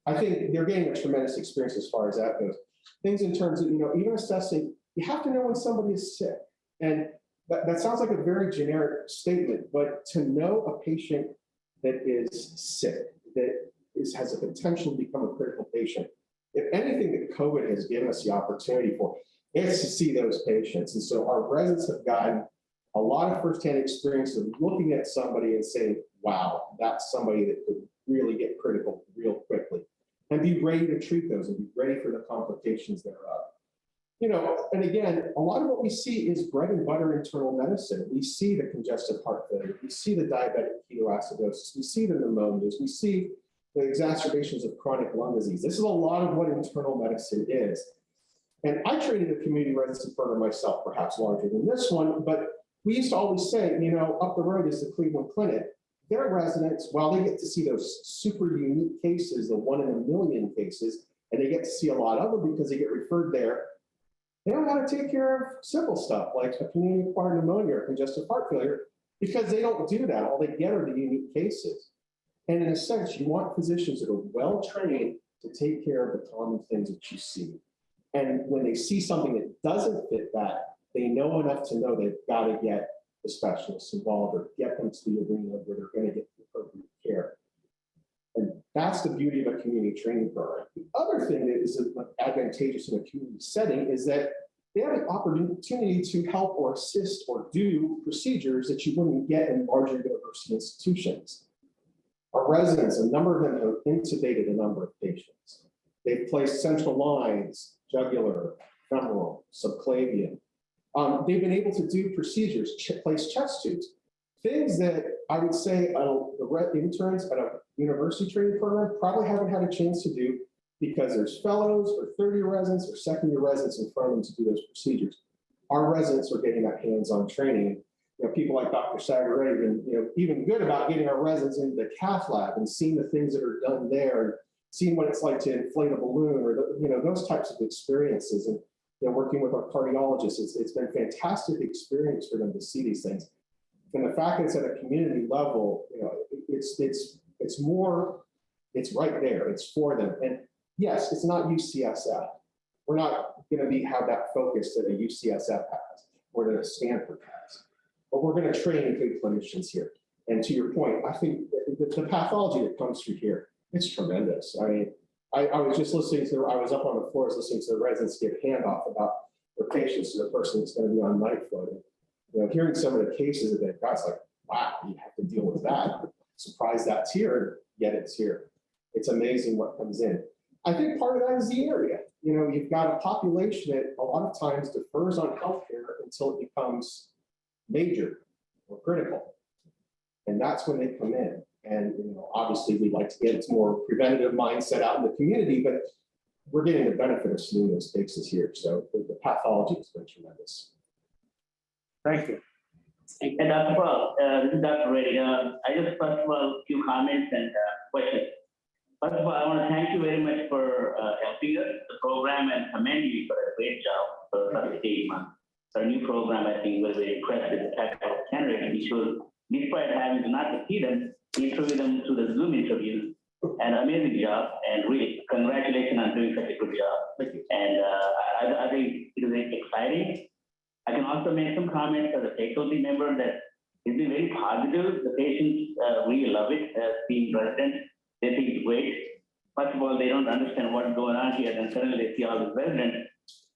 I think they're getting a tremendous experience as far as that goes. Things in terms of, even assessing, you have to know when somebody is sick. And that sounds like a very generic statement, but to know a patient that is sick, that has the potential to become a critical patient, if anything that COVID has given us the opportunity for, is to see those patients. And so our residents have gotten a lot of firsthand experience of looking at somebody and saying, wow, that's somebody that could really get critical real quickly. And be ready to treat those and be ready for the complications thereof. You know, and again, a lot of what we see is bread and butter internal medicine. We see the congestive heart failure, we see the diabetic ketoacidosis, we see the pneumonias, we see the exacerbations of chronic lung disease. This is a lot of what internal medicine is. And I trained in a community residency program myself, perhaps larger than this one, but we used to always say, you know, up the road is the Cleveland Clinic. Their residents, while they get to see those super unique cases, the 1 in a million cases, and they get to see a lot of them because they get referred there, they don't want to take care of simple stuff like a community-acquired pneumonia or congestive heart failure because they don't do that. All they get are the unique cases. And in a sense, you want physicians that are well-trained to take care of the common things that you see. And when they see something that doesn't fit that, they know enough to know they've got to get the specialists involved or get them to the arena where they're going to get the appropriate care. And that's the beauty of a community training program. The other thing that is advantageous in a community setting is that they have an opportunity to help or assist or do procedures that you wouldn't get in larger university institutions. Our residents, a number of them have intubated a number of patients. They've placed central lines, jugular, femoral, subclavian. They've been able to do procedures, place chest tubes, things that I would say the interns at a university training program probably haven't had a chance to do because there's fellows or third-year residents or second-year residents in front of them to do those procedures. Our residents are getting that hands-on training. You know, people like Dr. Sager have been, you know, even good about getting our residents into the cath lab and seeing the things that are done there, and seeing what it's like to inflate a balloon or you know, those types of experiences. And you know, working with our cardiologists, it's been a fantastic experience for them to see these things. And the fact that it's at a community level, you know, it's more, it's right there, it's for them. And yes, it's not UCSF. We're not going to have that focus that a UCSF has or that a Stanford has, but we're going to train good clinicians here. And to your point, I think the pathology that comes through here, it's tremendous. I mean, I was just listening to, I was up on the floors listening to the residents give handoff about their patients to the person that's going to be on night float. You know, hearing some of the cases that they've got, it's like, wow, you have to deal with that. I'm surprised that's here, yet it's here. It's amazing what comes in. I think part of that is the area. You know, you've got a population that a lot of times defers on healthcare until it becomes major or critical. And that's when they come in. And you know, obviously we'd like to get its more preventative mindset out in the community, but we're getting the benefit of seeing those cases here. So the pathology has been tremendous. Thank you. And Dr. Paul, this is Dr. Reddy. I just first of all, a few comments and questions. First of all, I want to thank you very much for helping us, the program, and commend you for a great job for such 8 months. Our new program, I think, was very impressed with the type of candidates we chose, despite having to not to see them, interview them through the Zoom interviews. An amazing job, and really congratulations on doing such a good job. Thank you. And I think it is exciting. I can also make some comments as a faculty member that it's been very positive. The patients really love it as being residents. They think it's great. First of all, they don't understand what's going on here, and suddenly they see all the residents.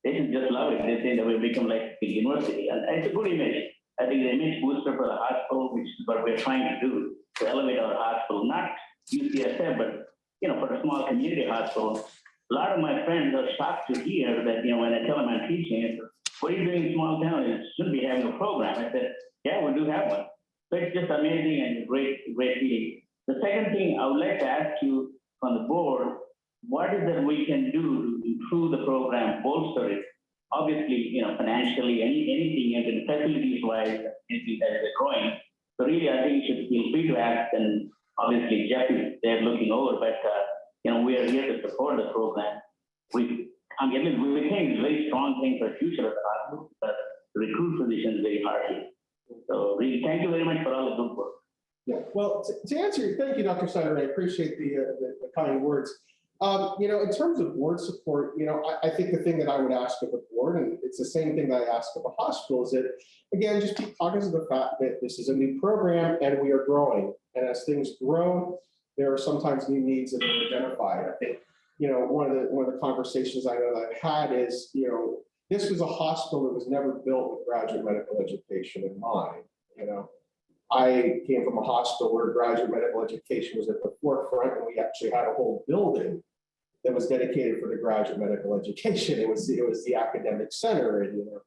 Patients just love it. They say that we become like a university, and it's a good image. I think the image booster for the hospital, which is what we're trying to do, to elevate our hospital, not UCSF, but you know, for a small community hospital. A lot of my friends are shocked to hear that, you know, when I tell them I'm teaching, what are you doing in small town? You shouldn't be having a program. I said, yeah, we do have one. So it's just amazing and great feeling. The second thing I would like to ask you from the board, what is that we can do to improve the program, bolster it? Obviously, you know, financially, anything, and facilities-wise, anything that is growing. So really, I think you should feel free to ask, and obviously Jeff is there looking over, but you know, we are here to support the program. We think it's a very strong thing for the future of the hospital, but to recruit physicians very hard. So really, thank you very much for all the good work. Yeah, well, to answer, thank you, Dr. Sider. I appreciate the kind words. You know, in terms of board support, you know, I think the thing that I would ask of the board, and it's the same thing that I ask of a hospital, is that, again, just be cognizant of the fact that this is a new program and we are growing. And as things grow, there are sometimes new needs that are identified. I think, you know, one of the conversations I know that I've had is, you know, this was a hospital that was never built with graduate medical education in mind, you know. I came from a hospital where graduate medical education was at the forefront, and we actually had a whole building that was dedicated for the graduate medical education. It was the academic center and, you know,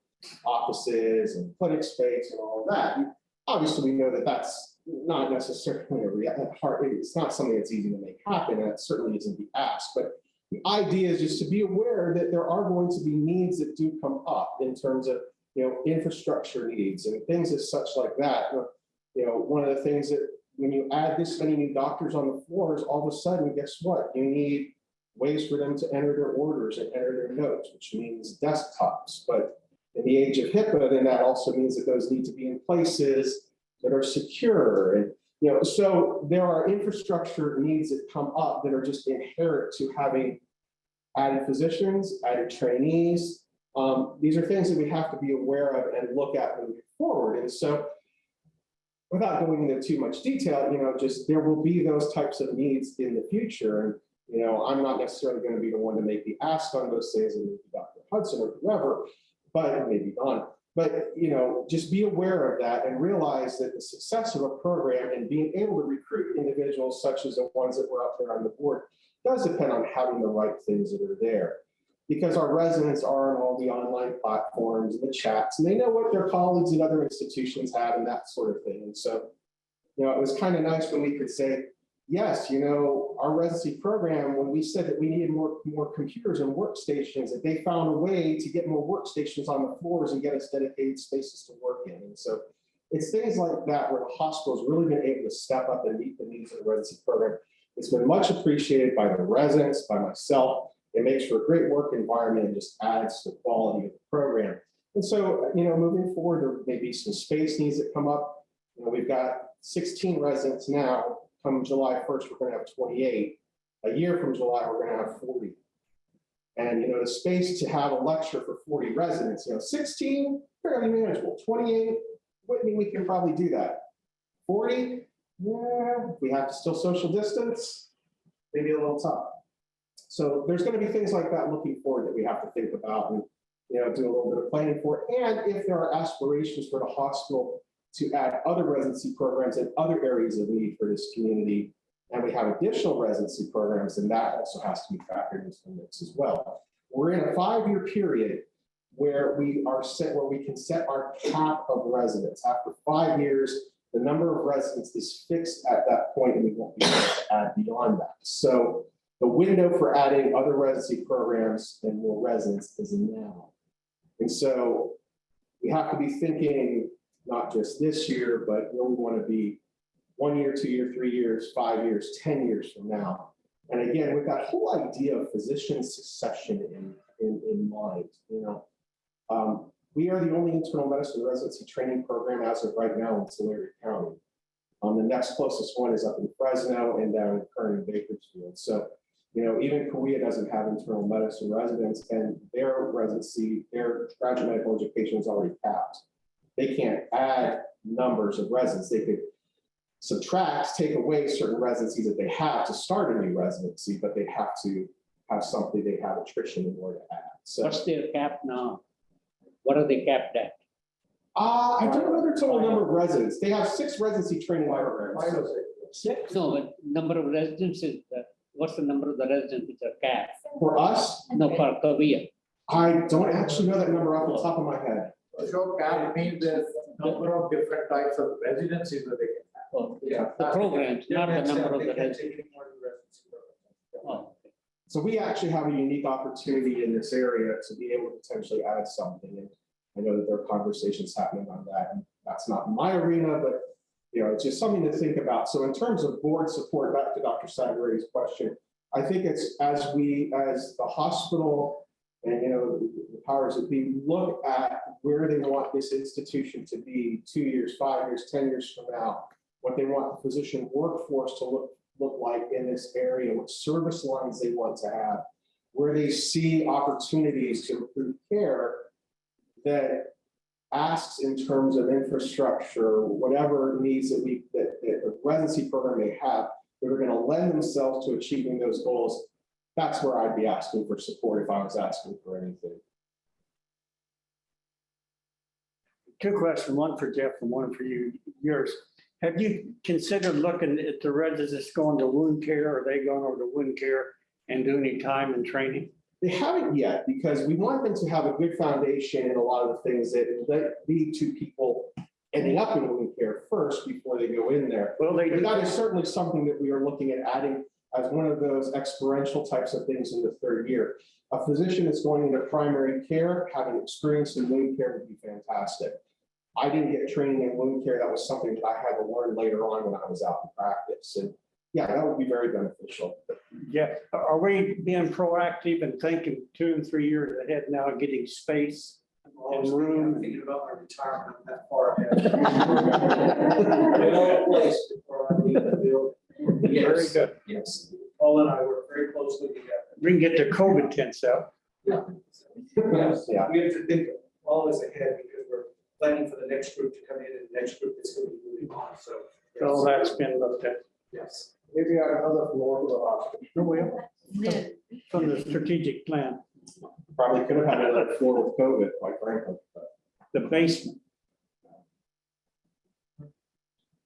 offices and clinic space and all of that. And obviously, we know that that's not necessarily it's not something that's easy to make happen. And that certainly isn't the ask. But the idea is just to be aware that there are going to be needs that do come up in terms of, you know, infrastructure needs and things as such like that. You know, one of the things that when you add this many new doctors on the floors, all of a sudden, guess what? You need ways for them to enter their orders and enter their notes, which means desktops. But in the age of HIPAA, then that also means that those need to be in places that are secure. And, you know, so there are infrastructure needs that come up that are just inherent to having added physicians, added trainees. These are things that we have to be aware of and look at moving forward. And so, without going into too much detail, you know, just there will be those types of needs in the future. And, you know, I'm not necessarily going to be the one to make the ask on those things, and maybe Dr. Hudson or whoever, but maybe Don. But, you know, just be aware of that and realize that the success of a program and being able to recruit individuals such as the ones that were up there on the board does depend on having the right things that are there. Because our residents are on all the online platforms and the chats, and they know what their colleagues in other institutions have and that sort of thing. And so, you know, it was kind of nice when we could say, yes, you know, our residency program, when we said that we needed more computers and workstations, that they found a way to get more workstations on the floors and get us dedicated spaces to work in. And so it's things like that where the hospital's really been able to step up and meet the needs of the residency program. It's been much appreciated by the residents, by myself. It makes for a great work environment and just adds to the quality of the program. And so, you know, moving forward, there may be some space needs that come up. You know, we've got 16 residents now. Come July 1st, we're going to have 28. A year from July, we're going to have 40. And, you know, the space to have a lecture for 40 residents, you know, 16, fairly manageable. 28, Whitney, we can probably do that. 40, yeah, we have to still social distance, maybe a little tough. So there's going to be things like that looking forward that we have to think about and, you know, do a little bit of planning for. And if there are aspirations for the hospital to add other residency programs in other areas of need for this community, and we have additional residency programs, then that also has to be factored into the mix as well. We're in a 5-year period where we can set our cap of residents. After 5 years, the number of residents is fixed at that point, and we won't be able to add beyond that. So the window for adding other residency programs and more residents is now. And so we have to be thinking not just this year, but where we want to be 1 year, 2 years, 3 years, 5 years, 10 years from now. And again, with that whole idea of physician succession in mind, you know, we are the only internal medicine residency training program as of right now in Tulare County. The next closest one is up in Fresno and down in Kern and Bakersfield. So, you know, even Korea doesn't have internal medicine residents, and their residency, their graduate medical education is already capped. They can't add numbers of residents. They could subtract, take away certain residencies that they have to start a new residency, but they have to have something, they have attrition in order to add. So What's their cap now? What are they capped at? I don't know their total number of residents. They have 6 residency training programs. 6? No, but number of residents is, what's the number of the residents which are capped? For us, No, for Korea. I don't actually know that number off the top of my head. So cap means there's number of different types of residencies that they can have. Oh, Yeah. the programs, not the They number of can the take residents. any more residency programs. Oh, So we actually have a unique opportunity in this area to be able to potentially add something. And I know that there are conversations happening on that. And that's not my arena, but you know, it's just something to think about. So in terms of board support, back to Dr. Sagari's question, I think it's as the hospital and, you know, the powers that be look at where they want this institution to be 2 years, 5 years, 10 years from now, what they want the physician workforce to look like in this area, what service lines they want to have, where they see opportunities to improve care, that asks in terms of infrastructure, whatever needs that the residency program may have, that are going to lend themselves to achieving those goals. That's where I'd be asking for support if I was asking for anything. Two questions, one for Jeff and one for you, yours. Have you considered looking at the residents going to wound care? Are they going over to wound care and do any time and training? They haven't yet, because we want them to have a good foundation in a lot of the things that lead to people ending up in wound care first before they go in there. Well, they But do. that is certainly something that we are looking at adding as one of those experiential types of things in the third year. A physician that's going into primary care, having experience in wound care would be fantastic. I didn't get training in wound care. That was something that I had to learn later on when I was out in practice. And yeah, that would be very beneficial. Yeah, are we being proactive and thinking 2 and 3 years ahead now, getting space and room? Thinking about my retirement, I'm that far ahead. Well placed before I leave the building. Very good. Yes. Paul and I work very closely together. We can get the COVID tents out. Yes, Yeah. we have to think all this ahead because we're planning for the next group to come in and the next group that's going to be moving on, so. All that's been looked at. Yes. Maybe on another floor of the hospital. From the strategic plan, Probably could have had another floor with COVID, quite frankly. but- the basement.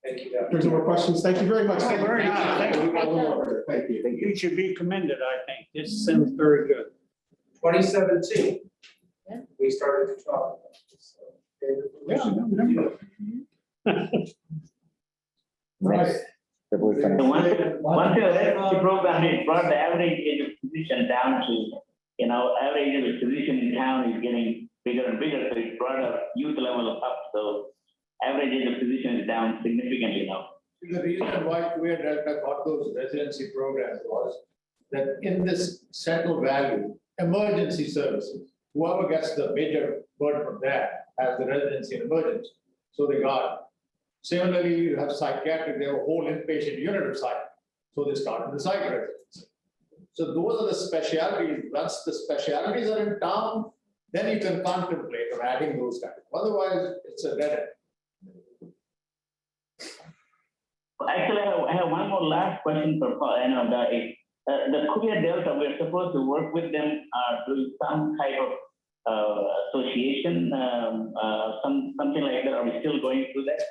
Thank you. If there's no more questions, thank you very much. Thank you very much. Thank you. Thank you. Thank you. You should be commended, I think. This sounds very good. 2017. We started to talk about this. so. Right. February So 20th. once the residency program, it brought the average age of physician down to, average age of physician in town is getting bigger and bigger, so it brought a youth level up, so average age of physician is down significantly now. The reason why we had got those residency programs was that in this Central Valley, emergency services, whoever gets the major burden from that has the residency in emergency. So they got, similarly, you have psychiatric, they have a whole inpatient unit of psych. So they started the psych residency. So those are the specialties. Once the specialties are in town, then you can contemplate on adding those guys. Otherwise, it's a dead end. Actually, I have one more last question for Paul. The Korea Delta, we're supposed to work with them, doing some type of association, something like that. Are we still going through that?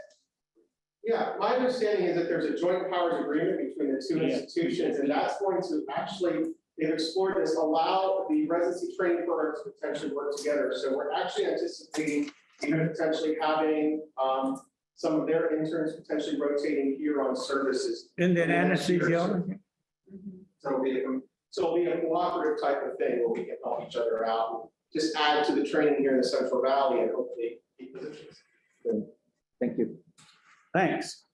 Yeah, my understanding is that there's a joint powers agreement between the two institutions, and that's going to actually, they've explored this, allow the residency training programs to potentially work together. So we're actually anticipating even potentially having some of their interns potentially rotating here on services. And then anesthesiology. So it'll be a cooperative type of thing where we can help each other out, and just add to the training here in the Central Valley and hopefully keep positions. Thank you. Thanks.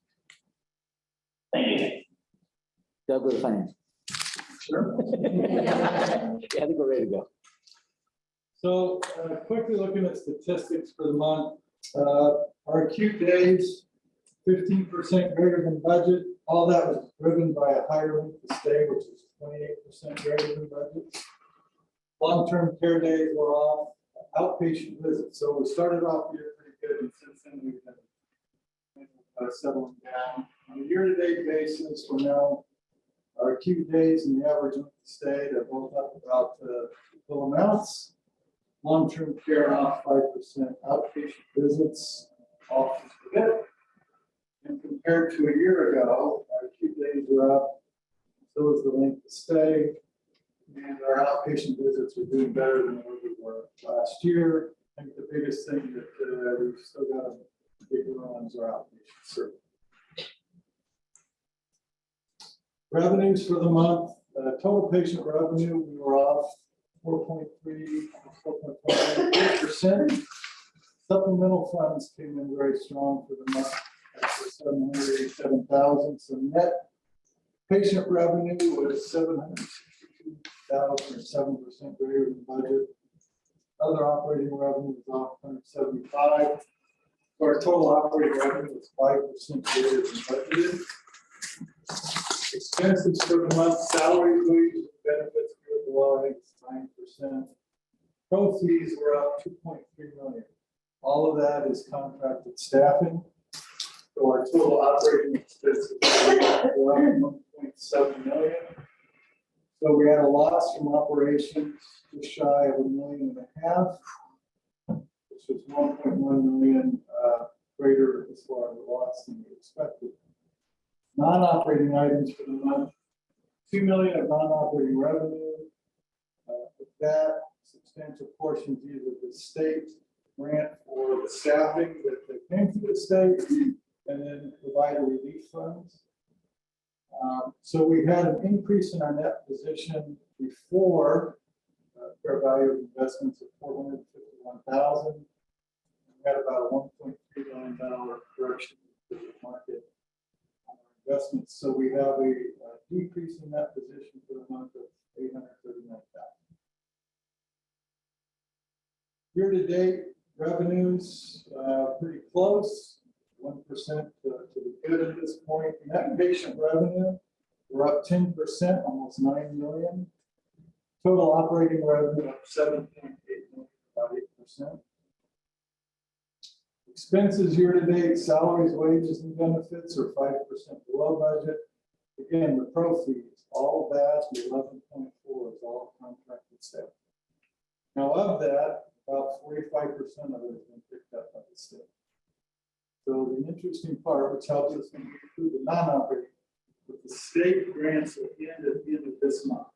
Thank you. Doug with the finance. Sure. Yeah, I think we're ready to go. So quickly looking at statistics for the month, our acute days, 15% greater than budget. All that was driven by a higher length of stay, which is 28% greater than budget. Long-term care days were off, outpatient visits. So we started off the year pretty good, and since then we've been settling down. On a year-to-date basis, we're now, our acute days and the average length of stay, they're both up about equal amounts. Long-term care off 5%, outpatient visits off just a bit. And compared to a year ago, our acute days were up, so is the length of stay. And our outpatient visits are doing better than where we were last year. I think the biggest thing that we've still got a big one is our outpatient service. Revenues for the month, total patient revenue, we were off 4.3%. Supplemental funds came in very strong for the month at $787,000. So net patient revenue was $762,000, or 7% greater than budget. Other operating revenue was off $175,000. Our total operating revenue was 5% greater than budgeted. Expenses for the month, salary, wages, benefits grew below, I think it's 9%. Pro fees were up $2.3 million. All of that is contracted staffing. So our total operating expenses were up $1.7 million. So we had a loss from operations just shy of $1.5 million. which was 1.1 million greater as far as loss than we expected. Non-operating items for the month, 2 million of non-operating revenue. With that, substantial portions either the state grant or the staffing that came to the state, and then provider relief funds. So we had an increase in our net position before fair value of investments of 451,000. We had about a $1.3 million correction to the market on our investments. So we have a decrease in that position for the month of 839,000. Year to date revenues pretty close, 1% to the good at this point. Net patient revenue, we're up 10%, almost 9 million. Total operating revenue up 7.8 million, about 8%. Expenses year to date, salaries, wages, and benefits are 5% below budget. Again, the pro fees, all that, the 11.4 is all contracted staff. Now of that, about 45% of it has been picked up by the state. So the interesting part, which helps us include the non-operating, but the state grants at the end of this month.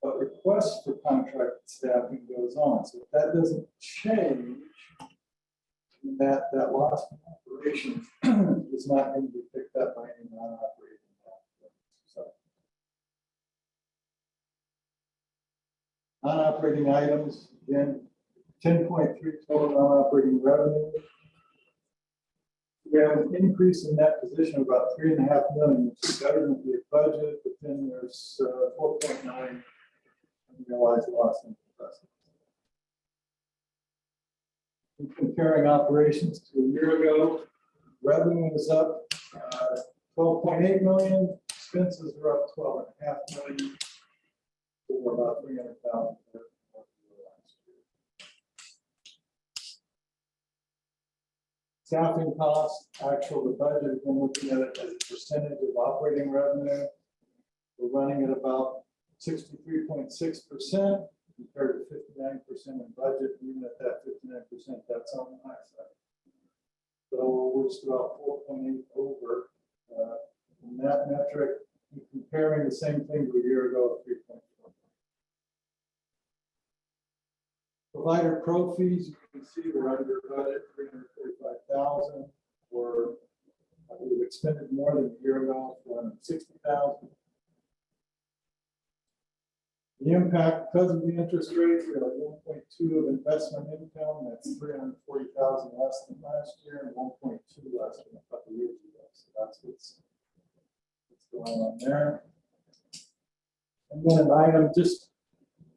But request for contracted staffing goes on. So if that doesn't change, that loss of operations is not going to be picked up by any non-operating. So non-operating items, again, 10.3 total non-operating revenue. We have an increase in that position of about 3.5 million, which is better than the budget, but then there's 4.9 unrealized loss in investments. In comparing operations to a year ago, revenue is up 12.8 million, expenses are up 12.5 million, for about 300,000. Staffing costs, actual to budget, we've been looking at it as a percentage of operating revenue. We're running at about 63.6% compared to 59% in budget. Even at that 59%, that's on the high side. So we're just about 4.8 over in that metric. And comparing the same thing to a year ago, 3.4. Provider pro fees, you can see we're under budget, 345,000. We've expended more than a year ago, 460,000. The impact, because of the interest rates, we have 1.2 of investment income. That's 340,000 less than last year, and 1.2 less than a couple of years ago. So that's what's going on there. And then an item, just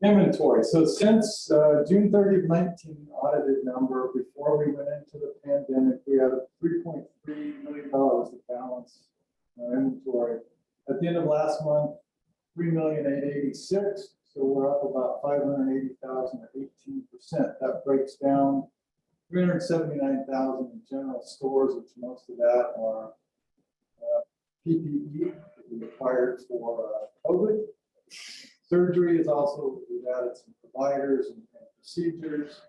inventory. So since June 30th, 19 audited number, before we went into the pandemic, we had a $3.3 million of balance in our inventory. At the end of last month, 3,886,000. So we're up about 580,000 or 18%. That breaks down 379,000 in general stores, which most of that are PPE that we acquired for COVID. Surgery is also, we've added some providers and procedures.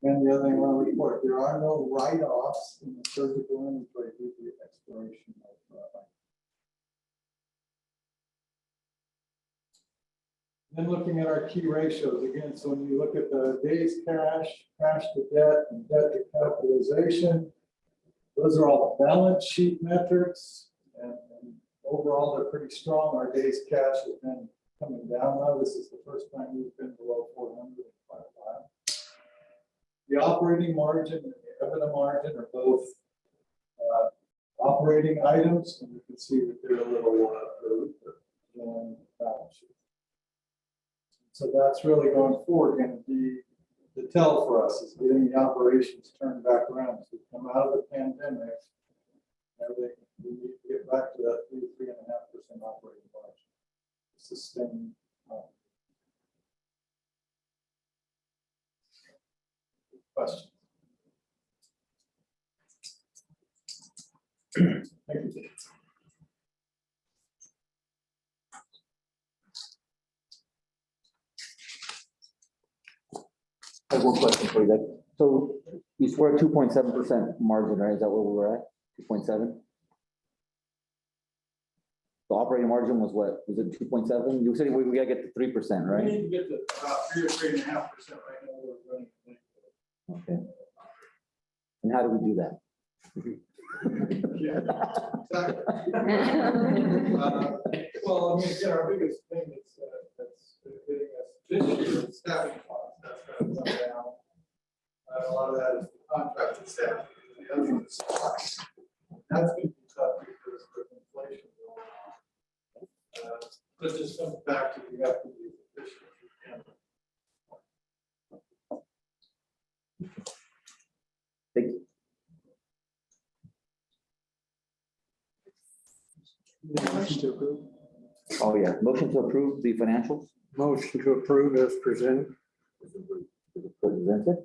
And the other thing I want to report, there are no write-offs in the surgical inventory due to the expiration of Then looking at our key ratios again, so when you look at the days cash to debt, and debt to capitalization, those are all balance sheet metrics, and overall they're pretty strong. Our days cash has been coming down now. This is the first time we've been below 400 in quite a while. The operating margin and the EBITDA margin are both operating items, and you can see that they're a little than balance sheet. So that's really going forward going to be the tell for us is getting the operations turned back around. As we come out of the pandemic, we need to get back to that 3.5% operating margin. Sustain. Questions? Thank you. I have one question for you guys. So you swear 2.7% margin, right? Is that where we were at? 2.7? The operating margin was what? Was it 2.7? You said we gotta get to 3%, We right? need to get to about 3 or 3.5% right now. We're running. Okay. And how do we do that? Yeah, exactly. Well, I mean, again, our biggest thing that's hitting us this year is staffing costs. That's going to come down. A lot of that is the contracted staff. The other one is supplies. That's going to be tough because of inflation going on. But it just comes back to we have to be efficient as we can. Thank you. Motion to approve. Oh, yeah. Motion to approve the financials? Motion to approve as presented. Is it presented?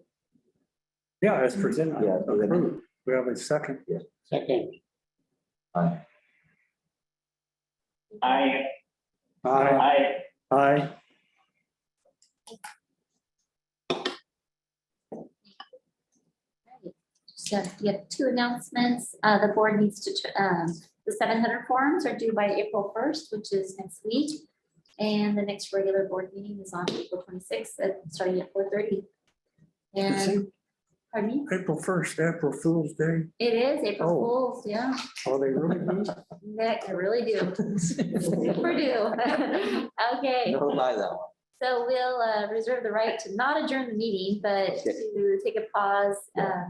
Yeah, as presented. Yeah, presented. Approved. We have a second. Second. Aye. Aye. Aye. Aye. So you have two announcements. The board needs to, the 700 forms are due by April 1st, which is next week. And the next regular board meeting is on April 26th, starting at 4:30. And, pardon me? April 1st, April Fool's Day. It is April Oh. Fools, yeah. Oh, they really do? They really do. Super do. Okay. No lie that one. So we'll reserve the right to not adjourn the meeting, but to take a pause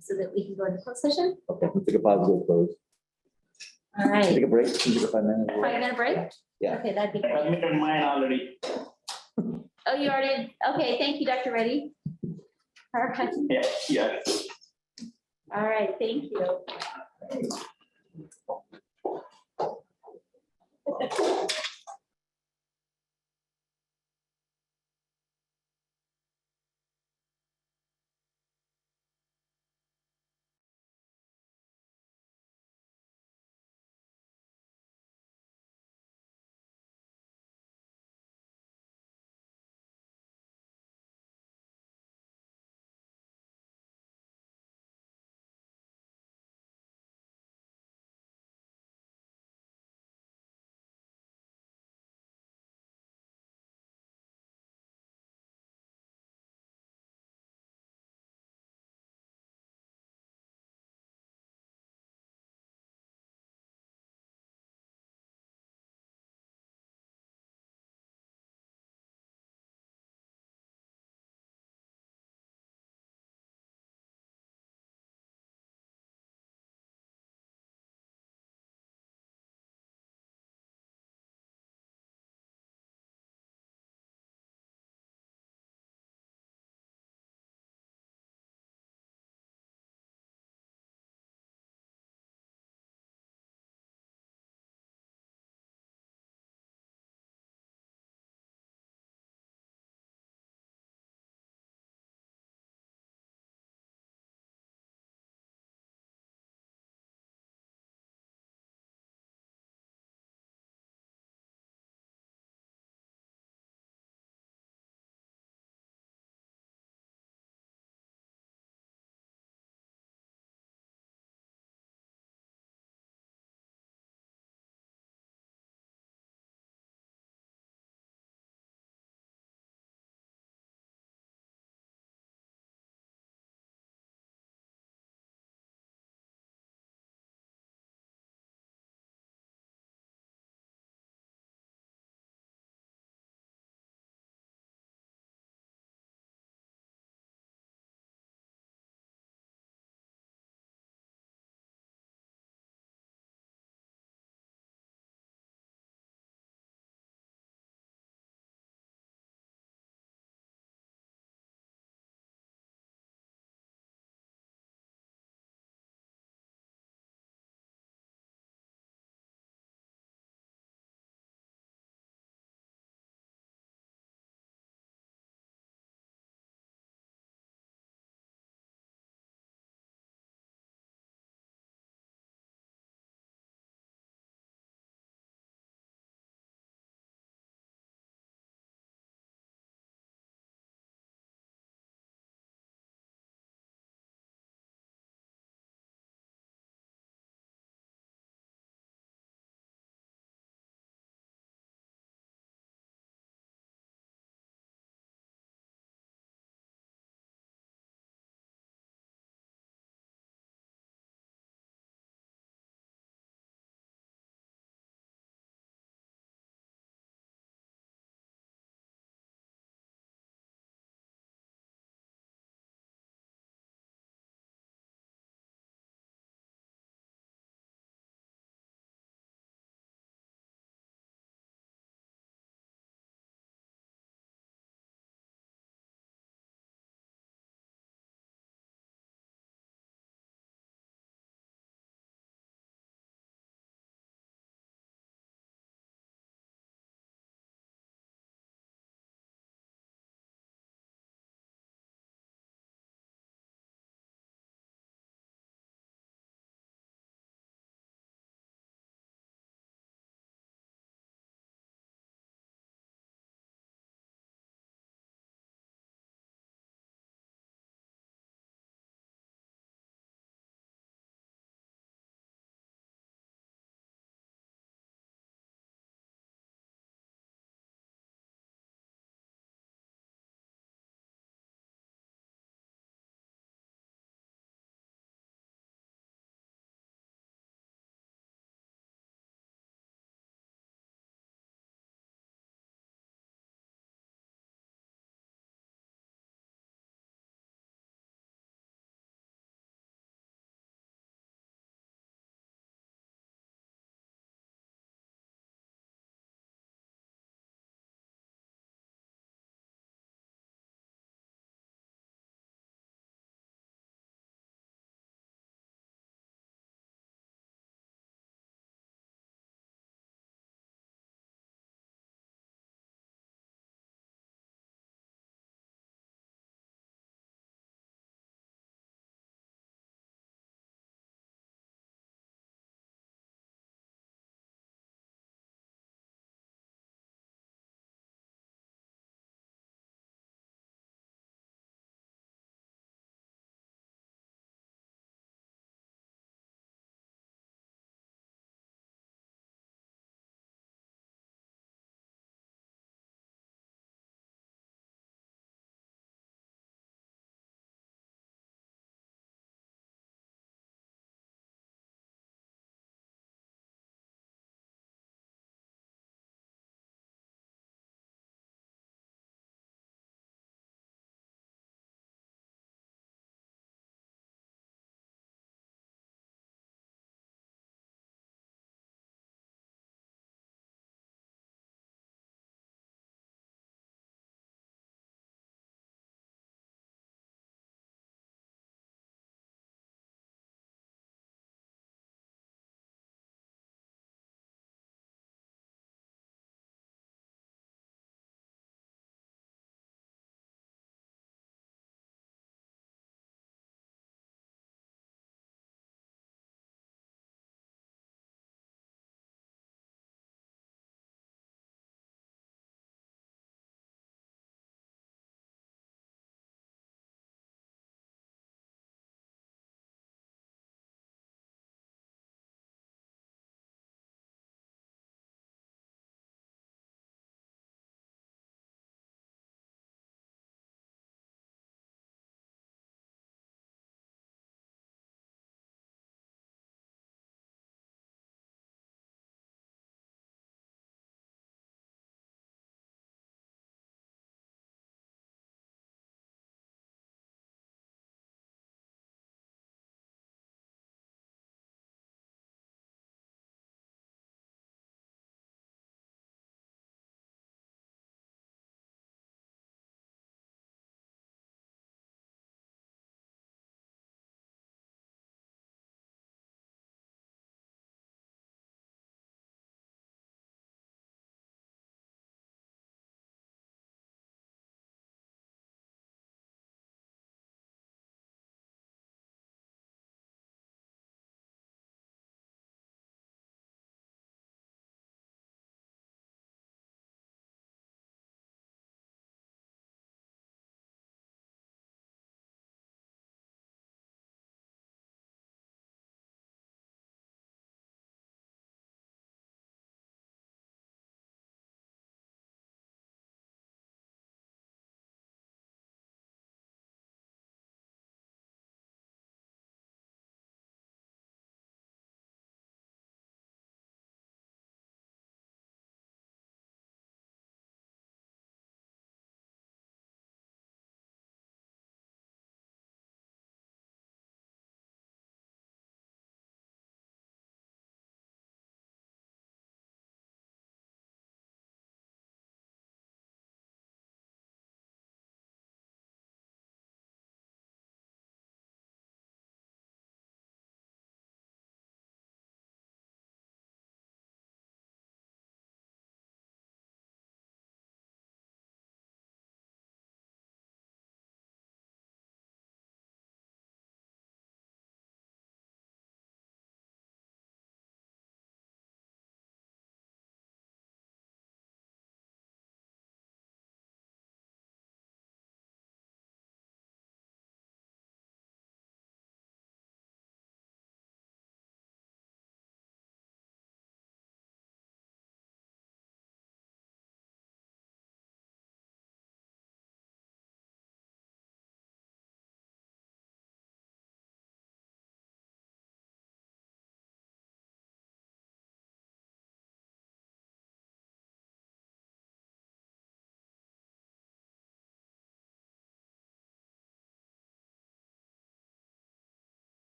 so that we can go into closed session. Okay, we'll take a positive close. All right, Take a break, take a 5 minute. 5-minute break? Yeah. Okay, that'd be I great. submitted mine already. Oh, you already, okay, thank you, Dr. Reddy. All right, Yeah. all right, thank you.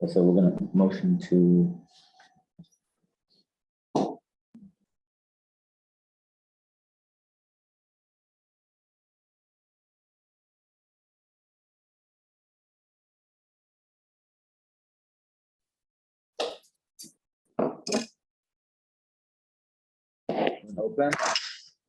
So we're gonna motion to. Open.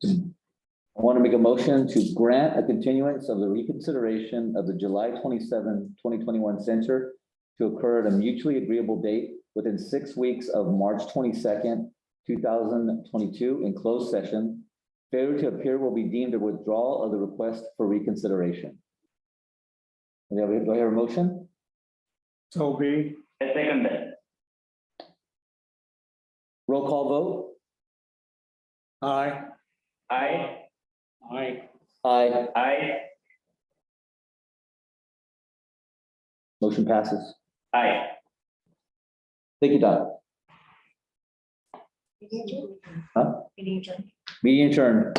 I want to make a motion to grant a continuance of the reconsideration of the July 27, 2021 censure to occur at a mutually agreeable date within 6 weeks of March 22nd, 2022 in closed session. Failure to appear will be deemed a withdrawal of the request for reconsideration. Do I hear a motion? So be. I second that. Roll call vote? Aye. Aye. Aye. Aye. Aye. Motion passes. Aye. Thank you, Don. Huh? Meeting adjourned. Meeting adjourned.